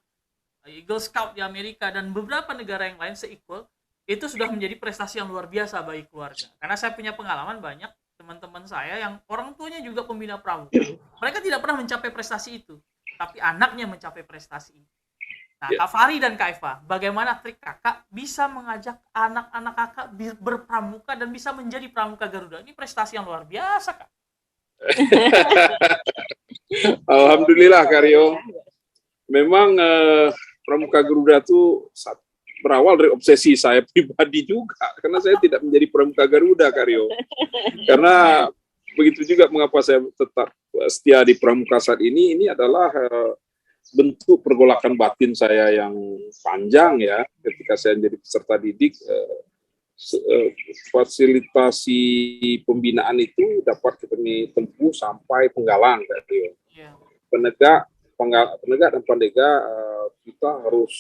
Eagle Scout di Amerika, dan beberapa negara yang lain se-equal, itu sudah menjadi prestasi yang luar biasa bagi keluarga. Karena saya punya pengalaman banyak teman-teman saya yang orang tuanya juga pembina pramuka. Mereka tidak pernah mencapai prestasi itu, tapi anaknya mencapai prestasi itu. Nah, Kak Fahri dan Kak Eva, bagaimana trik kakak bisa mengajak anak-anak kakak berpramuka dan bisa menjadi pramuka Garuda? Ini prestasi yang luar biasa, Kak. Alhamdulillah, Karyo. Memang pramuka Garuda itu berawal dari obsesi saya pribadi juga, karena saya tidak menjadi pramuka Garuda, Karyo. Karena begitu juga mengapa saya tetap setia di pramuka saat ini adalah bentuk pergolakan batin saya yang panjang ya, ketika saya menjadi peserta didik. Fasilitasi pembinaan itu dapat kami tempuh sampai penggalang, penegak dan pandega, kita harus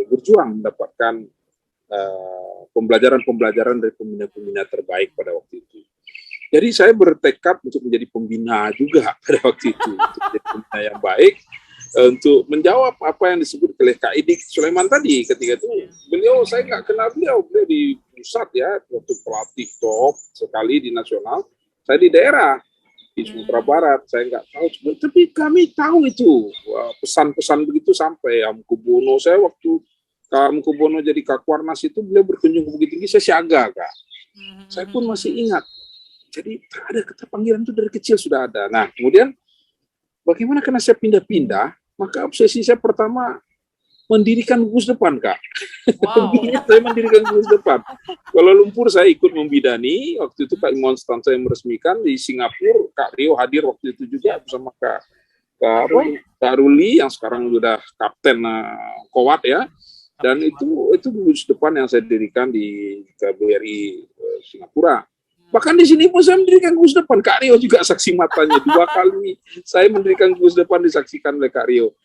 berjuang mendapatkan pembelajaran dari pembina-pembina terbaik pada waktu itu. Jadi saya bertekad untuk menjadi pembina juga pada waktu itu, untuk menjadi pembina yang baik, untuk menjawab apa yang disebut oleh Kak Idik Sulaiman tadi. Ketika itu beliau, saya nggak kenal beliau di pusat ya, waktu pelatih top sekali di nasional, saya di daerah di Sumatera Barat, saya nggak tahu, tapi kami tahu itu pesan-pesan begitu sampai Hamkubono. Saya waktu Hamkubono jadi Kakwarnas itu, beliau berkunjung ke Bukit Tinggi, saya siaga, Kak. Saya pun masih ingat. Jadi ada keterpanggilan itu dari kecil sudah ada. Nah, kemudian bagaimana karena saya pindah-pindah, maka obsesi saya pertama mendirikan gugus depan, Kak. Wow. Saya mendirikan gugus depan. Kuala Lumpur saya ikut membidani, waktu itu Kak Imon Stan saya meresmikan, di Singapura Kak Rio hadir waktu itu juga bersama Kak Ruli yang sekarang sudah Kapten Kowat ya. Dan itu gugus depan yang saya dirikan di KBRI Singapura. Bahkan di sini pun saya mendirikan gugus depan. Kak Rio juga saksi matanya. 2 kali saya mendirikan gugus depan disaksikan oleh Kak Rio.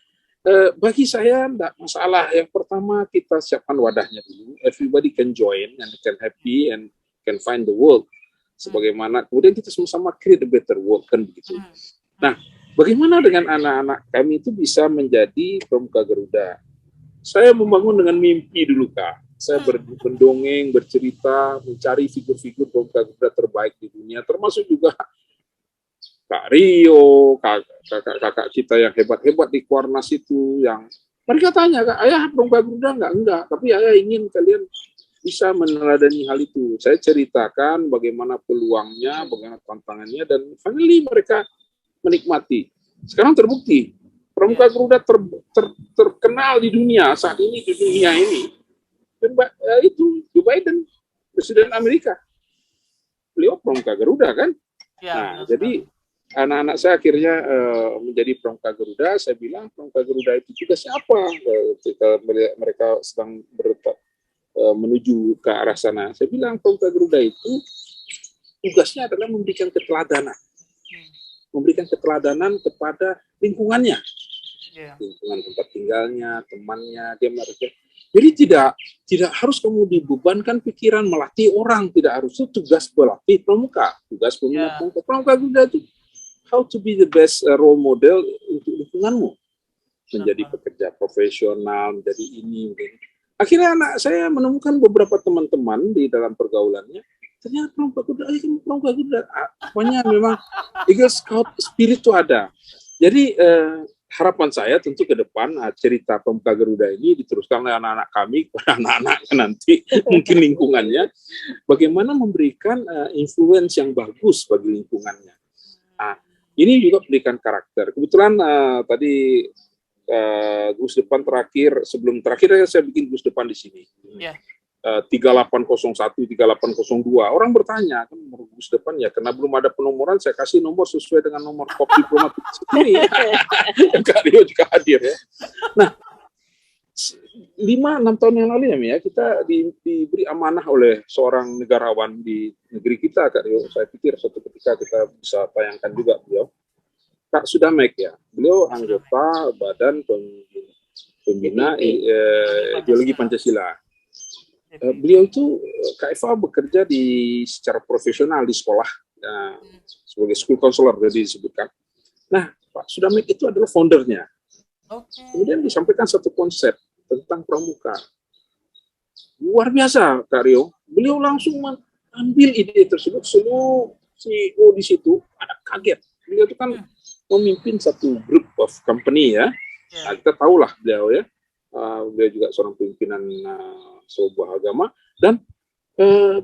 Bagi saya tidak masalah. Yang pertama kita siapkan wadahnya dulu. Everybody can join and can happy and can find the world. Sebagaimana kemudian kita sama-sama create a better world, kan begitu. Nah, bagaimana dengan anak-anak kami itu bisa menjadi pramuka Garuda? Saya membangun dengan mimpi dulu, Kak. Saya mendongeng, bercerita, mencari figur-figur pramuka Garuda terbaik di dunia, termasuk juga Kak Rio, kakak kita yang hebat-hebat di Kuarnas itu, yang mereka tanya, Kak, ayah pramuka Garuda enggak, tapi ayah ingin kalian bisa meneladani hal itu. Saya ceritakan bagaimana peluangnya, bagaimana tantangannya, dan finally mereka menikmati. Sekarang terbukti, pramuka Garuda terkenal di dunia saat ini, di dunia ini. Itu Joe Biden, Presiden Amerika, beliau pramuka Garuda kan. Nah, jadi anak-anak saya akhirnya menjadi pramuka Garuda. Saya bilang pramuka Garuda itu juga siapa? Ketika mereka sedang menuju ke arah sana, saya bilang pramuka Garuda itu tugasnya adalah memberikan keteladanan kepada lingkungannya, lingkungan tempat tinggalnya, temannya, dia mereka. Jadi tidak harus kamu dibebankan pikiran melatih orang, tidak harus. Itu tugas pelatih pramuka, tugas pembina pramuka. Pramuka Garuda itu how to be the best role model untuk lingkunganmu, menjadi pekerja profesional, menjadi ini. Akhirnya anak saya menemukan beberapa teman-teman di dalam pergaulannya, ternyata pramuka Garuda, pokoknya memang Eagle Scout spirit itu ada. Jadi harapan saya tentu ke depan cerita pramuka Garuda ini diteruskan oleh anak-anak kami kepada anak-anaknya nanti, mungkin lingkungannya, bagaimana memberikan influence yang bagus bagi lingkungannya. Nah, ini juga berikan karakter. Kebetulan tadi gugus depan sebelum terakhir saya bikin gugus depan di sini. 3801, 3802. Orang bertanya, kan nomor gugus depan ya, karena belum ada penomoran, saya kasih nomor sesuai dengan nomor kop diplomatik ini. Kak Rio juga hadir ya. Nah, 5-6 tahun yang lalu ya, kita diberi amanah oleh seorang negarawan di negeri kita, Kak Rio. Saya pikir suatu ketika kita bisa tayangkan juga beliau. Kak Sudamek ya, beliau anggota Badan Pembina Ideologi Pancasila. Beliau itu Kak Eva bekerja secara profesional di sekolah sebagai school counselor jadi disebutkan. Nah, Pak Sudamek itu adalah foundernya. Kemudian disampaikan satu konsep tentang pramuka. Luar biasa, Kak Rio. Beliau langsung mengambil ide tersebut. Seluruh CEO di situ ada kaget. Beliau itu kan memimpin satu group of company ya. Nah, kita tahulah beliau ya. Beliau juga seorang pimpinan sebuah agama dan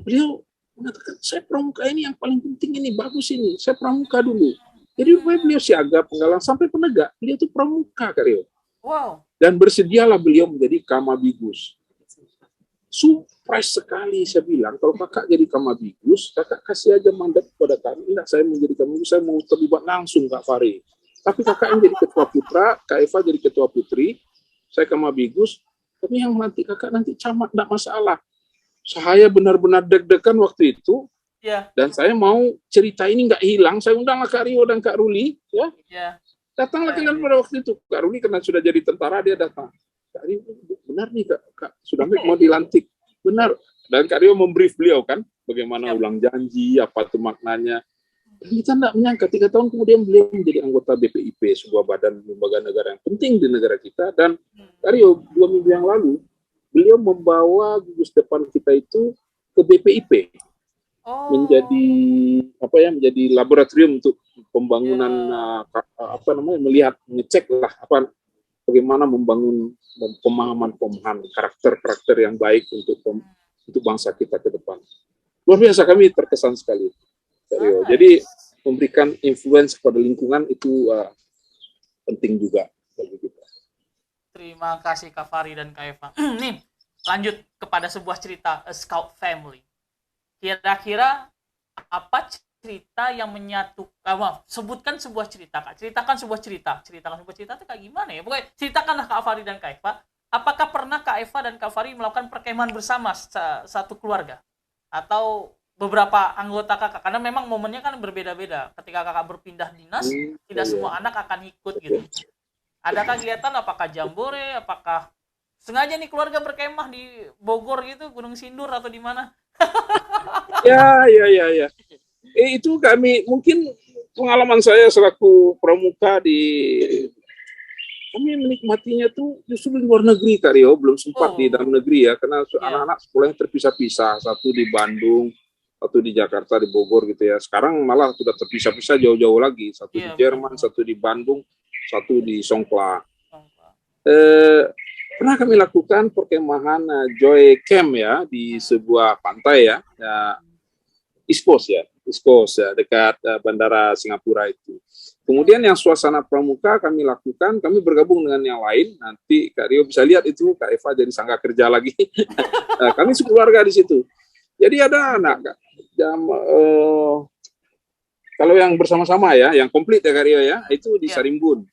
beliau mengatakan saya pramuka ini yang paling penting ini bagus ini. Saya pramuka dulu. Jadi beliau siaga, penggalang sampai penegak. Beliau itu pramuka, Kak Rio. Wow. Dan bersedialah beliau menjadi Kamabigus. Surprise sekali saya bilang, kalau kakak jadi Kamabigus, kakak kasih aja mandat kepada kami. Enggak, saya menjadi Kamabigus, saya mau terlibat langsung Kak Fahri. Tapi kakak yang jadi ketua putra, Kak Eva jadi ketua putri, saya Kamabigus, tapi yang nanti kakak nanti camat, enggak masalah. Saya benar-benar deg-degan waktu itu. Dan saya mau cerita ini nggak hilang, saya undang Kak Rio dan Kak Ruli, ya. Datanglah kalian pada waktu itu. Kak Ruli karena sudah jadi tentara, dia datang. Kak Rio, benar nih Kak Sudamek mau dilantik. Benar. Dan Kak Rio membrief beliau kan, bagaimana ulang janji, apa itu maknanya. Dan kita nggak menyangka, 3 tahun kemudian beliau menjadi anggota BPIP, sebuah badan lembaga negara yang penting di negara kita. Dan Kak Rio, 2 minggu yang lalu, beliau membawa gugus depan kita itu ke BPIP. Menjadi laboratorium untuk pembangunan melihat, ngecek lah bagaimana membangun pemahaman karakter yang baik untuk bangsa kita ke depan. Luar biasa, kami terkesan sekali. Jadi memberikan influence kepada lingkungan itu penting juga bagi kita. Terima kasih Kak Fahri dan Kak Eva. Nih, lanjut kepada sebuah cerita Scout Family. Kira-kira apa cerita yang menyatukan? Sebutkan sebuah cerita, Kak. Ceritakan sebuah cerita itu kayak gimana ya? Pokoknya ceritakanlah Kak Fahri dan Kak Eva. Apakah pernah Kak Eva dan Kak Fahri melakukan perkemahan bersama satu keluarga? Atau beberapa anggota kakak? Karena memang momennya kan berbeda-beda. Ketika kakak berpindah dinas, tidak semua anak akan ikut gitu. Adakah kegiatan, apakah jambore, apakah sengaja nih keluarga berkemah di Bogor gitu, Gunung Sindur atau di mana? Ya. Itu kami, mungkin pengalaman saya selaku pramuka kami menikmatinya tuh justru di luar negeri, Kak Rio, belum sempat di dalam negeri ya, karena anak-anak sekolahnya terpisah-pisah, satu di Bandung, satu di Jakarta, di Bogor gitu ya. Sekarang malah sudah terpisah-pisah jauh-jauh lagi, satu di Jerman, satu di Bandung, satu di Songkla. Pernah kami lakukan perkemahan Joy Camp ya di sebuah pantai ya, East Coast ya, dekat Bandara Singapura itu. Kemudian yang suasana pramuka kami lakukan, kami bergabung dengan yang lain. Nanti Kak Rio bisa lihat itu, Kak Eva jadi sangga kerja lagi. Kami sekeluarga di situ. Jadi ada anak, kalau yang bersama-sama ya, yang komplit ya Kak Rio ya, itu di Sarimbun.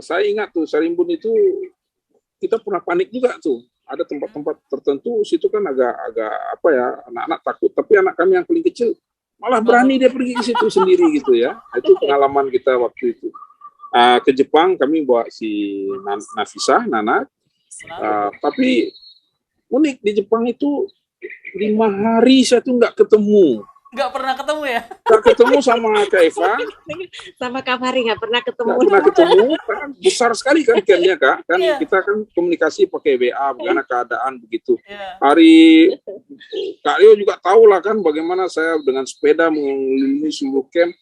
Saya ingat tuh Sarimbun itu kita pernah panik juga tuh. Ada tempat-tempat tertentu situ kan agak anak-anak takut, tapi anak kami yang paling kecil malah berani dia pergi ke situ sendiri gitu ya. Itu pengalaman kita waktu itu. Ke Jepang kami bawa si Nana, tapi unik di Jepang itu 5 hari saya tuh nggak ketemu. Nggak pernah ketemu ya? Nggak ketemu sama Kak Eva. Sama Kak Fahri nggak pernah ketemu. Nggak pernah ketemu, kan besar sekali kan campnya Kak. Kan kita kan komunikasi pakai WA, bagaimana keadaan begitu. Hari Kak Rio juga tahu lah kan bagaimana saya dengan sepeda mengelilingi seluruh camp,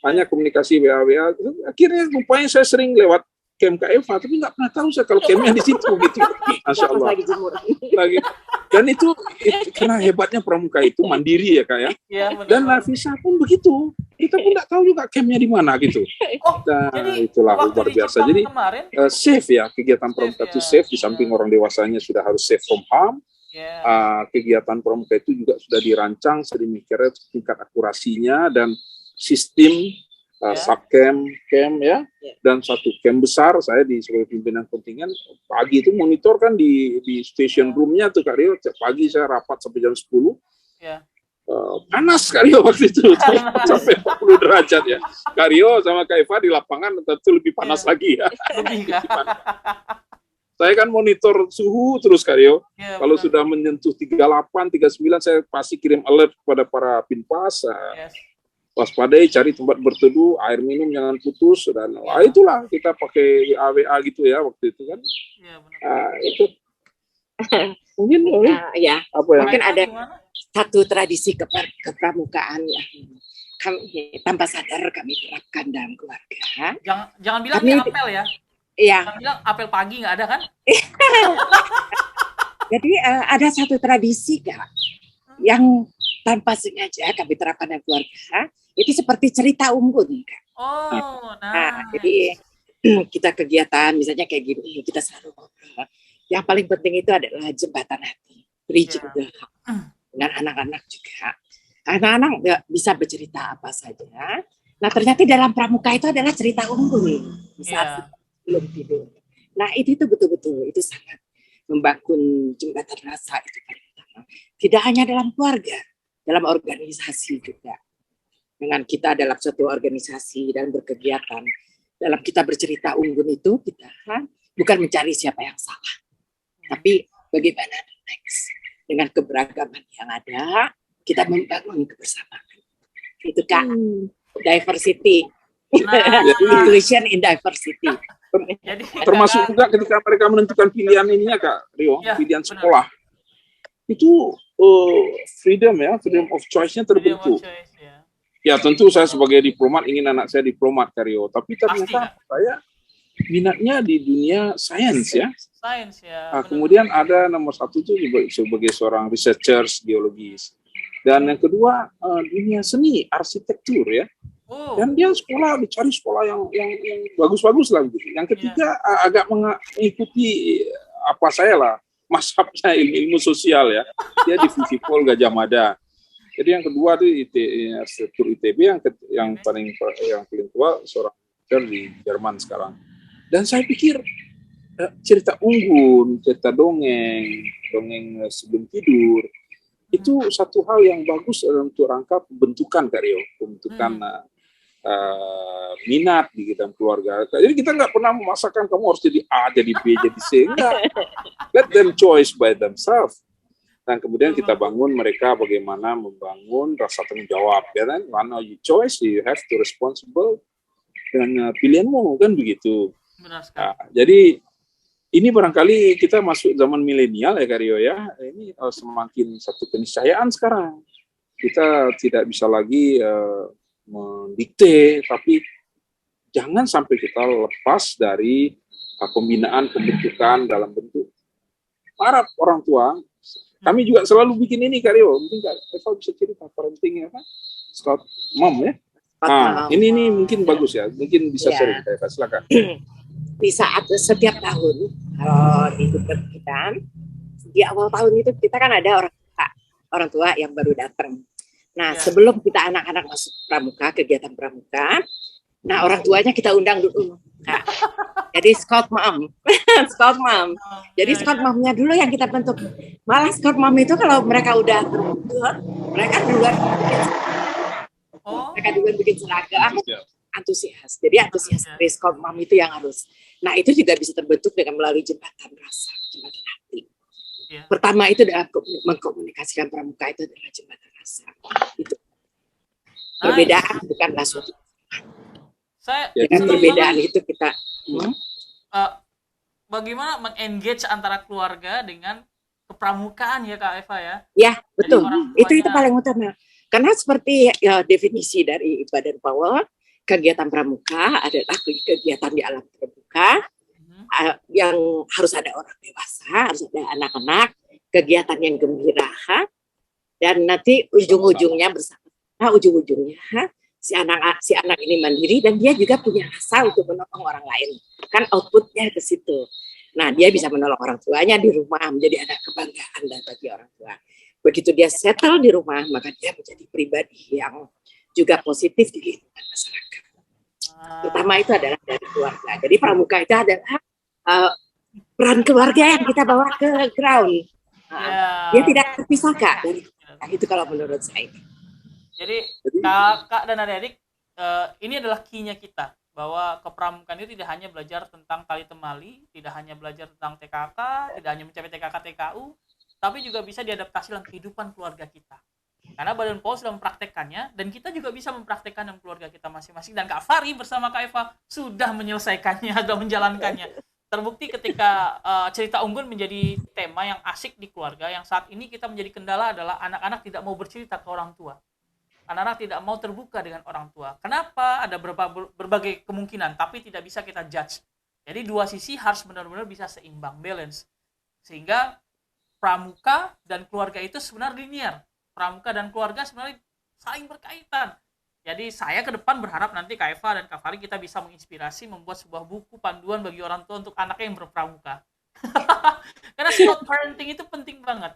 hanya komunikasi WA. Akhirnya rupanya saya sering lewat camp Kak Eva, tapi nggak pernah tahu saya kalau campnya di situ gitu. Masya Allah. Lagi. Dan itu karena hebatnya pramuka itu mandiri ya Kak ya. Dan Nafisa pun begitu. Kita pun nggak tahu juga campnya di mana gitu. Jadi itulah luar biasa. Jadi safe ya, kegiatan pramuka itu safe. Di samping orang dewasanya sudah harus safe from harm. Kegiatan pramuka itu juga sudah dirancang sedemikian tingkat akurasinya dan sistem Ya. subcamp, camp ya, Ya. dan satu camp besar. Saya sebagai pimpinan kontingen pagi itu monitor kan di station Ya. roomnya tuh Kak Rio. Tiap pagi saya rapat sampai jam 10. Ya. Panas Kak Rio waktu itu sampai 40 derajat ya. Kak Rio sama Kak Eva di lapangan tentu lebih panas lagi ya. Lebih kan? Saya kan monitor suhu terus Kak Rio. Ya, Kalau benar. sudah menyentuh 38, 39 saya pasti kirim alert kepada para pinpas. Yes. Waspadai, cari tempat berteduh, air minum jangan putus, dan itulah kita pakai WA gitu ya waktu itu kan. Ya, benar. Itu mungkin Ya, apa ya? mungkin ada Gimana? satu tradisi kepramukaan ya. Kami tanpa sadar kami terapkan dalam keluarga. Jangan bilang Kami- ini apel ya. Ya, Jangan bilang apel pagi nggak ada kan? jadi ada satu tradisi Kak, yang tanpa sengaja kami terapkan dalam keluarga. Itu seperti cerita unggun Kak. Oh, Nah, nah. jadi kita kegiatan misalnya kayak gini, kita selalu ngobrol. Yang paling penting itu adalah jembatan hati, bridging Ya. the heart. Dengan anak-anak juga. Anak-anak nggak bisa bercerita apa saja. Nah, ternyata dalam pramuka itu adalah cerita unggul di saat Ya. belum tidur. Nah, itu betul-betul itu sangat membangun jembatan rasa itu paling utama. Tidak hanya dalam keluarga, dalam organisasi juga. Dengan kita dalam suatu organisasi dan berkegiatan, dalam kita bercerita unggun itu kita bukan mencari siapa yang salah, tapi bagaimana next dengan keberagaman yang ada kita membangun kebersamaan. Itu kan diversity, Nah, inclusion in diversity. jadi Termasuk Kakak- juga ketika mereka menentukan pilihan ininya Kak Rio, Ya, pilihan benar. sekolah. Itu freedom of choice-nya freedom of terbentuk. choice, ya. Ya tentu saya sebagai diplomat ingin anak saya diplomat Kak Rio, tapi ternyata Pasti, saya minatnya di dunia sains ya. Sains ya. Nah, benar. kemudian ada nomor satu itu sebagai seorang researchers geologis. Dan yang kedua dunia seni, arsitektur ya. Oh, Dan dia sekolah dicari sekolah yang bagus-bagus lah gitu. Yang ketiga agak mengikuti apa saya lah, mazhabnya ilmu sosial ya. Dia di Visipol Gajah Mada. Jadi yang kedua itu arsitektur ITB, yang paling tua seorang di Jerman sekarang. Dan saya pikir cerita unggun, cerita dongeng sebelum tidur, itu satu hal yang bagus untuk rangka pembentukan pembentukan minat di dalam keluarga. Jadi kita nggak pernah memaksakan kamu harus jadi A, jadi B, jadi C. Enggak. Let them choice by themselves. Dan kemudian kita bangun mereka bagaimana membangun rasa tanggung jawab. Ya kan? When you choice, you have to responsible dengan pilihanmu, kan begitu. benar sekali. Nah, jadi ini barangkali kita masuk zaman milenial ya Kak Rio ya. Ini semakin satu keniscayaan sekarang. Kita tidak bisa lagi mendikte, tapi jangan sampai kita lepas dari pembinaan pembentukan dalam bentuk para orang tua. Kami juga selalu bikin ini Kak Rio. Mungkin Kak Eva bisa cerita parenting ya kan? Scout Mom ya. Nah, ini mungkin bagus ya. Mungkin bisa sharing Kak Eva, silakan. Di saat setiap tahun kalau di kita di awal tahun itu kita kan ada orang tua yang baru datang. Nah, sebelum kita anak-anak masuk pramuka, kegiatan pramuka, nah orang tuanya kita undang dulu. Nah, jadi Scout Mom. Scout Mom. Jadi Scout Momnya dulu yang kita bentuk. Malah Scout Mom itu kalau mereka udah terbentuk, mereka duluan bikin seragam, antusias. Jadi antusias dari Scout Mom itu yang harus. Nah, itu juga bisa terbentuk dengan melalui jembatan rasa, jembatan hati. Pertama itu dalam mengkomunikasikan pramuka itu adalah jembatan rasa. Itu perbedaan bukanlah suatu. Dengan perbedaan itu kita bagaimana mengengage antara keluarga dengan kepramukaan ya Kak Eva ya? Ya, betul. Itu paling utama. Karena seperti definisi dari Badan PAWL, kegiatan pramuka adalah kegiatan di alam terbuka yang harus ada orang dewasa, harus ada anak-anak, kegiatan yang gembira, dan nanti ujung-ujungnya bersama. Nah, ujung-ujungnya si anak ini mandiri dan dia juga punya rasa untuk menolong orang lain. Kan outputnya ke situ. Nah, dia bisa menolong orang tuanya di rumah, menjadi anak kebanggaan dan bagi orang tua. Begitu dia settle di rumah, maka dia menjadi pribadi yang juga positif di lingkungan masyarakat. Terutama itu adalah dari keluarga. Jadi pramuka itu adalah peran keluarga yang kita bawa ke ground. Dia tidak terpisah Kak dari itu kalau menurut saya. Jadi kakak dan adik-adik, ini adalah key-nya kita, bahwa kepramukaan itu tidak hanya belajar tentang tali temali, tidak hanya belajar tentang TKK, tidak hanya mencapai TKK TKU, tapi juga bisa diadaptasi dalam kehidupan keluarga kita. Karena Badan POM sudah mempraktekkannya, dan kita juga bisa mempraktekkan dalam keluarga kita masing-masing. Dan Kak Fari bersama Kak Eva sudah menyelesaikannya atau menjalankannya. Terbukti ketika cerita unggun menjadi tema yang asik di keluarga, yang saat ini kita menjadi kendala adalah anak-anak tidak mau bercerita ke orang tua. Anak-anak tidak mau terbuka dengan orang tua. Kenapa? Ada berbagai kemungkinan, tapi tidak bisa kita judge. Jadi dua sisi harus benar-benar bisa seimbang, balance. Sehingga pramuka dan keluarga itu sebenarnya linear. Pramuka dan keluarga sebenarnya saling berkaitan. Jadi saya ke depan berharap nanti Kak Eva dan Kak Fari kita bisa menginspirasi membuat sebuah buku panduan bagi orang tua untuk anaknya yang berpramuka. Karena sport parenting itu penting banget.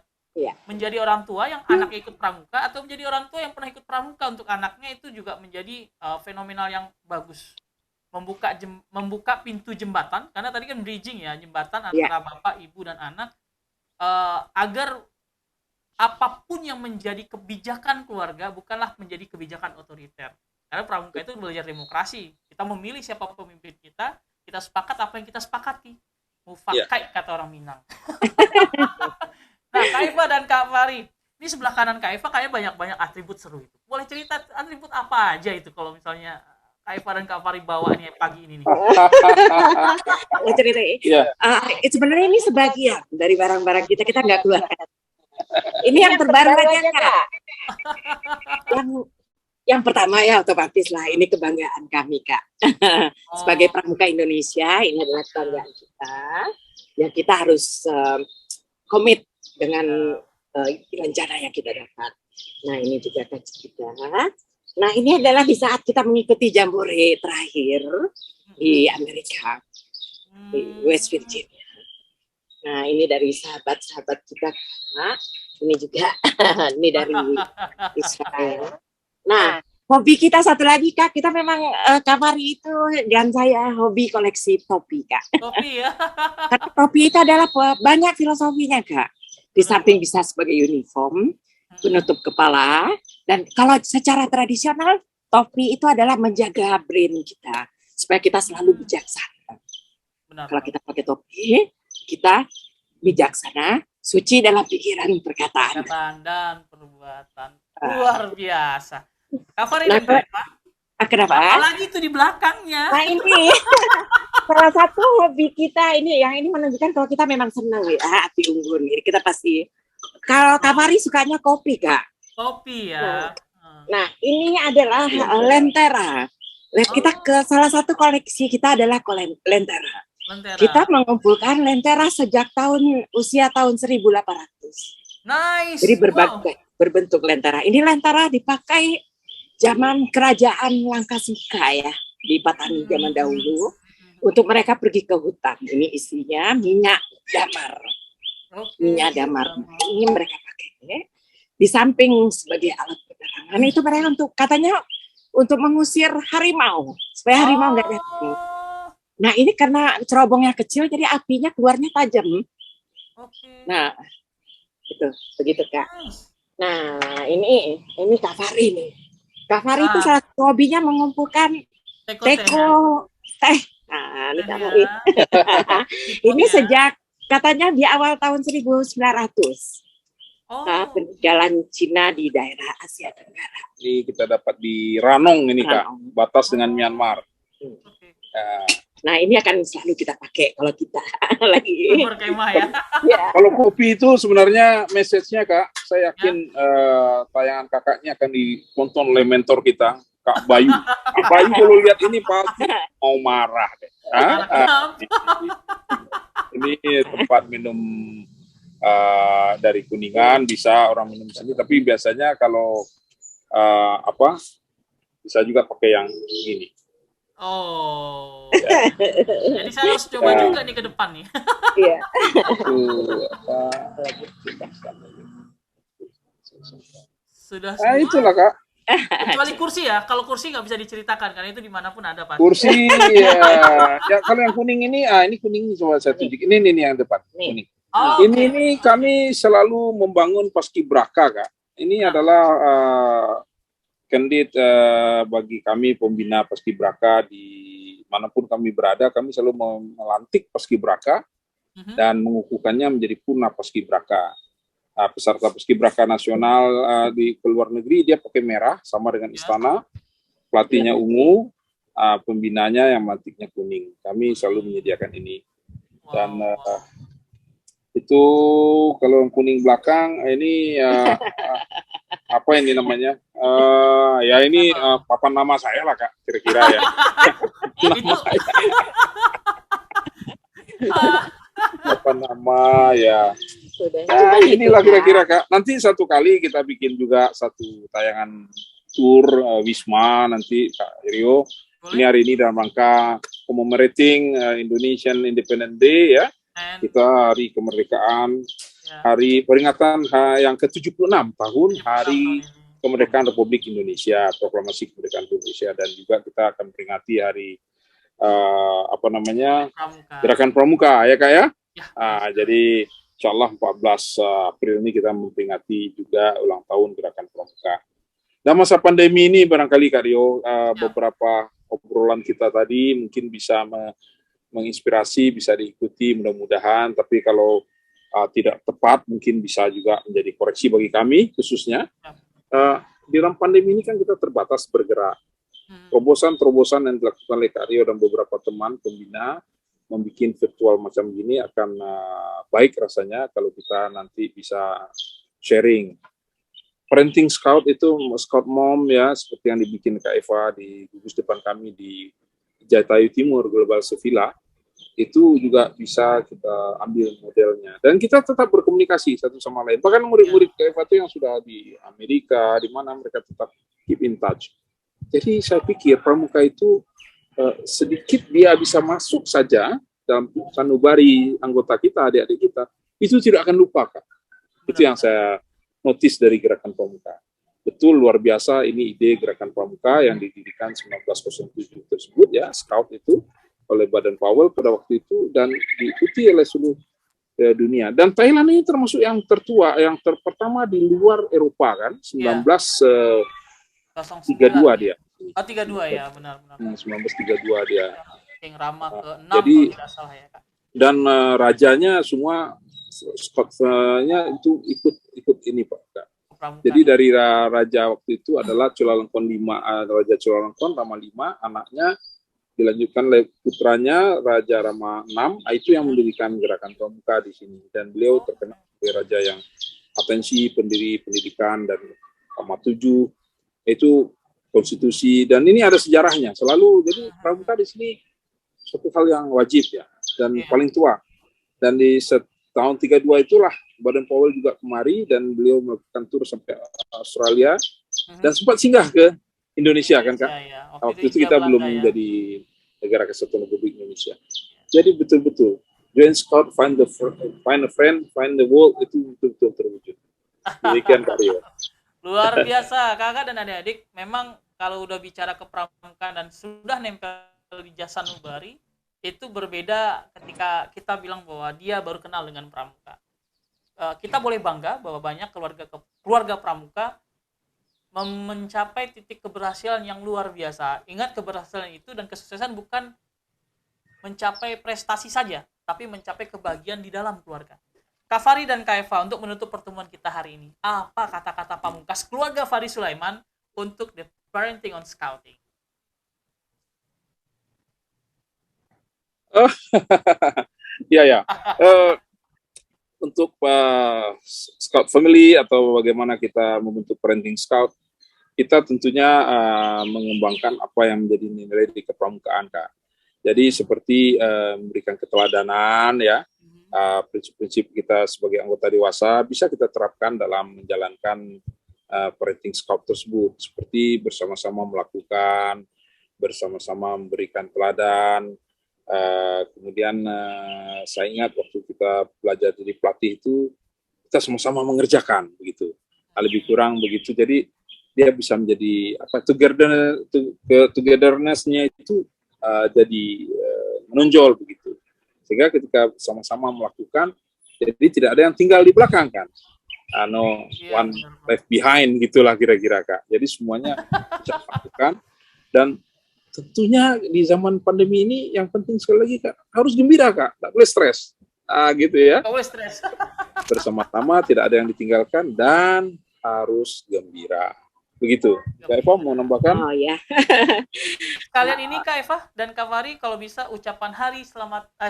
Menjadi orang tua yang anaknya ikut pramuka atau menjadi orang tua yang pernah ikut pramuka untuk anaknya itu juga menjadi fenomenal yang bagus. Membuka pintu jembatan, karena tadi kan bridging ya, jembatan antara bapak, ibu dan anak, agar apapun yang menjadi kebijakan keluarga bukanlah menjadi kebijakan otoriter. Karena pramuka itu belajar demokrasi. Kita memilih siapa pemimpin kita sepakat apa yang kita sepakati. Mufakai kata orang Minang. Nah, Kak Eva dan Kak Fari, ini sebelah kanan Kak Eva kayaknya banyak atribut seru itu. Boleh cerita atribut apa aja itu kalau misalnya Kak Eva dan Kak Fari bawa nih pagi ini nih? Sebenarnya ini sebagian dari barang-barang kita nggak keluar. Ini yang terbaru aja Kak. Yang pertama ya otomatis lah, ini kebanggaan kami Kak. Sebagai pramuka Indonesia, ini adalah kebanggaan kita. Ya kita harus komit dengan rencana yang kita dapat. Nah ini juga kan kita. Nah ini adalah di saat kita mengikuti jambore terakhir di Amerika, di West Virginia. Nah ini dari sahabat-sahabat kita, ini juga ini dari Israel. Nah hobi kita satu lagi Kak, kita memang Kak Fari itu dan saya hobi koleksi topi Kak. Topi ya. Karena topi itu adalah banyak filosofinya Kak. Di samping bisa sebagai uniform, penutup kepala, dan kalau secara tradisional topi itu adalah menjaga brain kita supaya kita selalu bijaksana. Benar. Kalau kita pakai topi, kita bijaksana, suci dalam pikiran, perkataan dan perbuatan. Luar biasa. Kak Fari kenapa? Apalagi itu di belakangnya. Nah ini salah satu hobi kita ini, yang ini menunjukkan kalau kita memang senang ya api unggun. Ini kita pasti. Kalau Kak Fari sukanya kopi Kak. Kopi ya. Nah ini adalah lentera. Kita ke salah satu koleksi kita adalah lentera. Kita mengumpulkan lentera sejak usia tahun 1800. Nice. Jadi berbentuk lentera. Ini lentera dipakai zaman kerajaan Langkasuka ya, di Patani zaman dahulu, untuk mereka pergi ke hutan. Ini isinya minyak damar. Minyak damar. Ini mereka pakai di samping sebagai alat penerangan. Itu mereka katanya untuk mengusir harimau, supaya harimau nggak datang. Nah ini karena cerobongnya kecil, jadi apinya keluarnya tajam. Nah itu begitu Kak. Nah ini Kak Fari nih. Kak Fari itu salah satu hobinya mengumpulkan teko teh. Nah, ini Kak Fari. Ini sejak katanya di awal tahun 1900. Peninggalan Cina di daerah Asia Tenggara. Ini kita dapat di Ranong ini Kak, batas dengan Myanmar. Nah ini akan selalu kita pakai kalau kita lagi berkemah ya. Kalau kopi itu sebenarnya message-nya Kak, saya yakin tayangan kakaknya akan ditonton oleh mentor kita, Kak Bayu. Kak Bayu kalau lihat ini pasti mau marah deh. Ini tempat minum dari Kuningan, bisa orang minum sini, tapi biasanya kalau bisa juga pakai yang ini. Jadi saya harus coba juga nih ke depan nih. Iya. Sudah itulah Kak. Kecuali kursi ya, kalau kursi nggak bisa diceritakan karena itu dimanapun ada pasti. Kursi ya, ya kalau yang kuning ini, ini kuning coba saya tunjuk. Ini yang depan. Kuning. Oh, Ini kami selalu membangun paskibraka, Kak. Ini adalah kandidat bagi kami pembina paskibraka di manapun kami berada, kami selalu melantik paskibraka dan mengukuhkannya menjadi purna paskibraka. Peserta paskibraka nasional di luar negeri dia pakai merah sama dengan istana, pelatihnya ungu, pembinanya yang melantiknya kuning. Kami selalu menyediakan ini. Dan itu kalau yang kuning belakang ini apa ini namanya? Ya ini papan nama saya lah, Kak, kira-kira ya. Nama saya. Papan nama ya. Inilah kira-kira, Kak. Nanti satu kali kita bikin juga satu tayangan tour Wisma nanti, Kak Rio. Ini hari ini dalam rangka commemorating Indonesian Independence Day ya. Kita hari kemerdekaan, hari peringatan yang ke-76 tahun hari kemerdekaan Republik Indonesia, proklamasi kemerdekaan Indonesia, dan juga kita akan peringati hari Gerakan Pramuka ya, Kak ya. Jadi insya Allah 14 April ini kita memperingati juga ulang tahun Gerakan Pramuka. Nah, masa pandemi ini barangkali Kak Rio, beberapa obrolan kita tadi mungkin bisa menginspirasi, bisa diikuti mudah-mudahan, tapi kalau tidak tepat mungkin bisa juga menjadi koreksi bagi kami khususnya. Di dalam pandemi ini kan kita terbatas bergerak. Terobosan-terobosan yang dilakukan oleh Kak Rio dan beberapa teman pembina membuat virtual macam gini akan baik rasanya kalau kita nanti bisa sharing. Parenting Scout itu, Scout Mom ya, seperti yang dibikin Kak Eva di gugus depan kami di Jatayu Timur Global Sevilla, itu juga bisa kita ambil modelnya. Dan kita tetap berkomunikasi satu sama lain. Bahkan murid-murid Kak Eva itu yang sudah di Amerika, di mana mereka tetap keep in touch. Jadi saya pikir pramuka itu sedikit dia bisa masuk saja dalam sanubari anggota kita, adik-adik kita, itu tidak akan lupa, Kak. Itu yang saya notice dari Gerakan Pramuka. Betul, luar biasa ini ide Gerakan Pramuka yang didirikan 1907 tersebut ya, Scout itu, oleh Baden Powell pada waktu itu, dan diikuti oleh seluruh dunia. Dan Thailand ini termasuk yang tertua, yang pertama di luar Eropa kan, 1932 dia. 32 ya, benar-benar. 1932 dia. King Rama ke-6 jadi, kalau tidak salah ya, Kak. Dan rajanya semua Scots-nya itu ikut ini, Pak, Kak. Jadi dari raja waktu itu adalah Chulalongkorn 5, Raja Chulalongkorn Rama 5, anaknya dilanjutkan oleh putranya Raja Rama 6, itu yang mendirikan Gerakan Pramuka di sini. Dan beliau terkenal sebagai raja yang atensi, pendiri pendidikan, dan Rama 7 itu konstitusi, dan ini ada sejarahnya selalu. Jadi pramuka di sini suatu hal yang wajib ya, dan paling tua. Dan di tahun 32 itulah Baden Powell juga kemari dan beliau melakukan tur sampai Australia dan sempat singgah ke Indonesia kan, Kak. Waktu itu kita belum menjadi negara kesatuan Republik Indonesia. Jadi betul-betul join Scout, find a friend, find the world, itu betul-betul terwujud. Demikian, Kak Rio. Luar biasa, Kakak dan adik-adik. Memang kalau udah bicara kepramukaan dan sudah nempel di jasa sanubari, itu berbeda ketika kita bilang bahwa dia baru kenal dengan pramuka. Kita boleh bangga bahwa banyak keluarga pramuka mencapai titik keberhasilan yang luar biasa. Ingat, keberhasilan itu dan kesuksesan bukan mencapai prestasi saja, tapi mencapai kebahagiaan di dalam keluarga. Kak Fari dan Kak Eva, untuk menutup pertemuan kita hari ini, apa kata-kata pamungkas keluarga Fari Sulaiman untuk the parenting on scouting? Ya. Untuk Scout Family atau bagaimana kita membentuk parenting Scout, kita tentunya mengembangkan apa yang menjadi nilai di kepramukaan, Kak. Jadi seperti memberikan keteladanan ya, prinsip-prinsip kita sebagai anggota dewasa bisa kita terapkan dalam menjalankan parenting Scout tersebut, seperti bersama-sama melakukan, bersama-sama memberikan teladan. Kemudian saya ingat waktu kita belajar jadi pelatih itu kita sama-sama mengerjakan begitu, lebih kurang begitu. Jadi dia bisa menjadi apa, togetherness-nya itu jadi menonjol begitu. Sehingga ketika sama-sama melakukan, jadi tidak ada yang tinggal di belakang kan. No one left behind gitulah kira-kira Kak. Jadi semuanya bisa lakukan, dan tentunya di zaman pandemi ini yang penting sekali lagi Kak, harus gembira Kak, tak boleh stres. Gitu ya. Tak boleh stres. Bersama-sama, tidak ada yang ditinggalkan, dan harus gembira. Begitu. Kak Eva mau nambahkan? Oh ya. Kalian ini Kak Eva dan Kak Fahri kalau bisa ucapan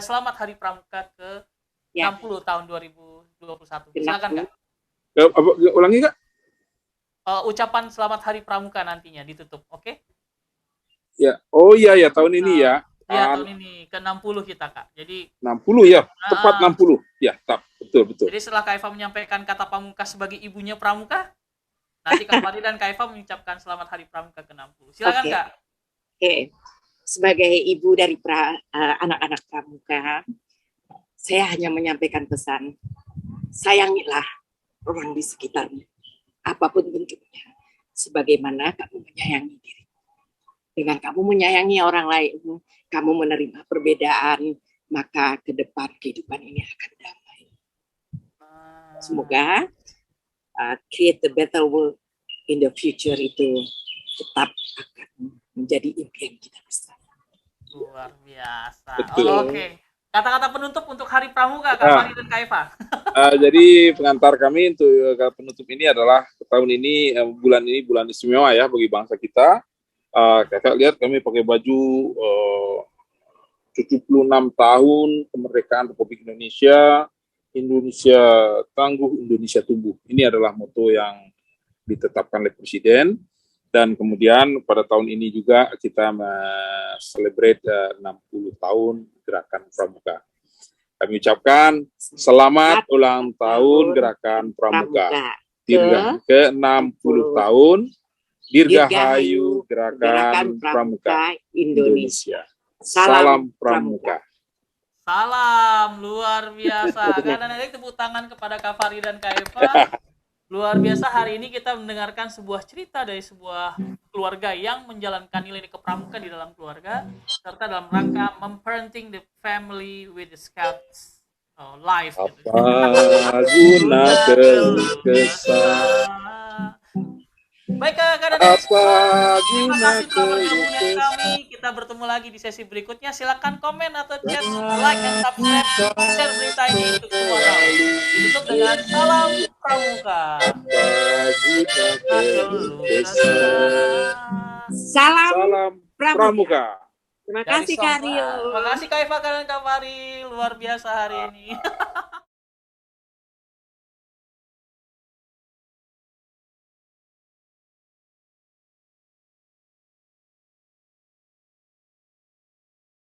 selamat Hari Pramuka ke 60 tahun 2021. Silakan Kak. Ulangi Kak. Ucapan selamat Hari Pramuka nantinya ditutup, oke? Ya. Oh iya ya, tahun ini ya. Iya, tahun ini ke 60 kita Kak. Jadi 60 ya, tepat 60. Ya, betul. Jadi setelah Kak Eva menyampaikan kata pamungkas sebagai ibunya Pramuka, nanti Kak Fahri dan Kak Eva mengucapkan selamat Hari Pramuka ke 60. Silakan Kak. Oke. Sebagai ibu dari anak-anak Pramuka, saya hanya menyampaikan pesan, sayangilah orang di sekitarmu, apapun bentuknya, sebagaimana kamu menyayangi diri. Dengan kamu menyayangi orang lain, kamu menerima perbedaan, maka ke depan kehidupan ini akan damai. Semoga create a better world in the future itu tetap akan menjadi impian kita bersama. Luar biasa. Betul. Oke. Kata-kata penutup untuk Hari Pramuka, Kak Fahri dan Kak Eva. Jadi pengantar kami untuk penutup ini adalah tahun ini, bulan ini bulan istimewa ya bagi bangsa kita. Kakak lihat kami pakai baju 76 tahun kemerdekaan Republik Indonesia. Indonesia tangguh, Indonesia tumbuh. Ini adalah moto yang ditetapkan oleh Presiden. Dan kemudian pada tahun ini juga kita celebrate 60 tahun Gerakan Pramuka. Kami ucapkan selamat ulang tahun Gerakan Pramuka. Ke 60 tahun Dirgahayu Gerakan Pramuka Indonesia. Salam Pramuka. Salam, luar biasa. Karena nanti tepuk tangan kepada Kak Fahri dan Kak Eva. Luar biasa, hari ini kita mendengarkan sebuah cerita dari sebuah keluarga yang menjalankan nilai kepramuka di dalam keluarga, serta dalam rangka parenting the family with the scouts life. Apa guna keluh kesah? Baik Kak dan terima kasih telah bergabung kami. Kita bertemu lagi di sesi berikutnya. Silakan komen atau chat, like dan subscribe, share berita ini untuk semua orang. Ditutup dengan salam Pramuka. Salam Pramuka. Terima kasih Kak Rio. Terima kasih Kak Eva dan Kak Fahri. Luar biasa hari ini.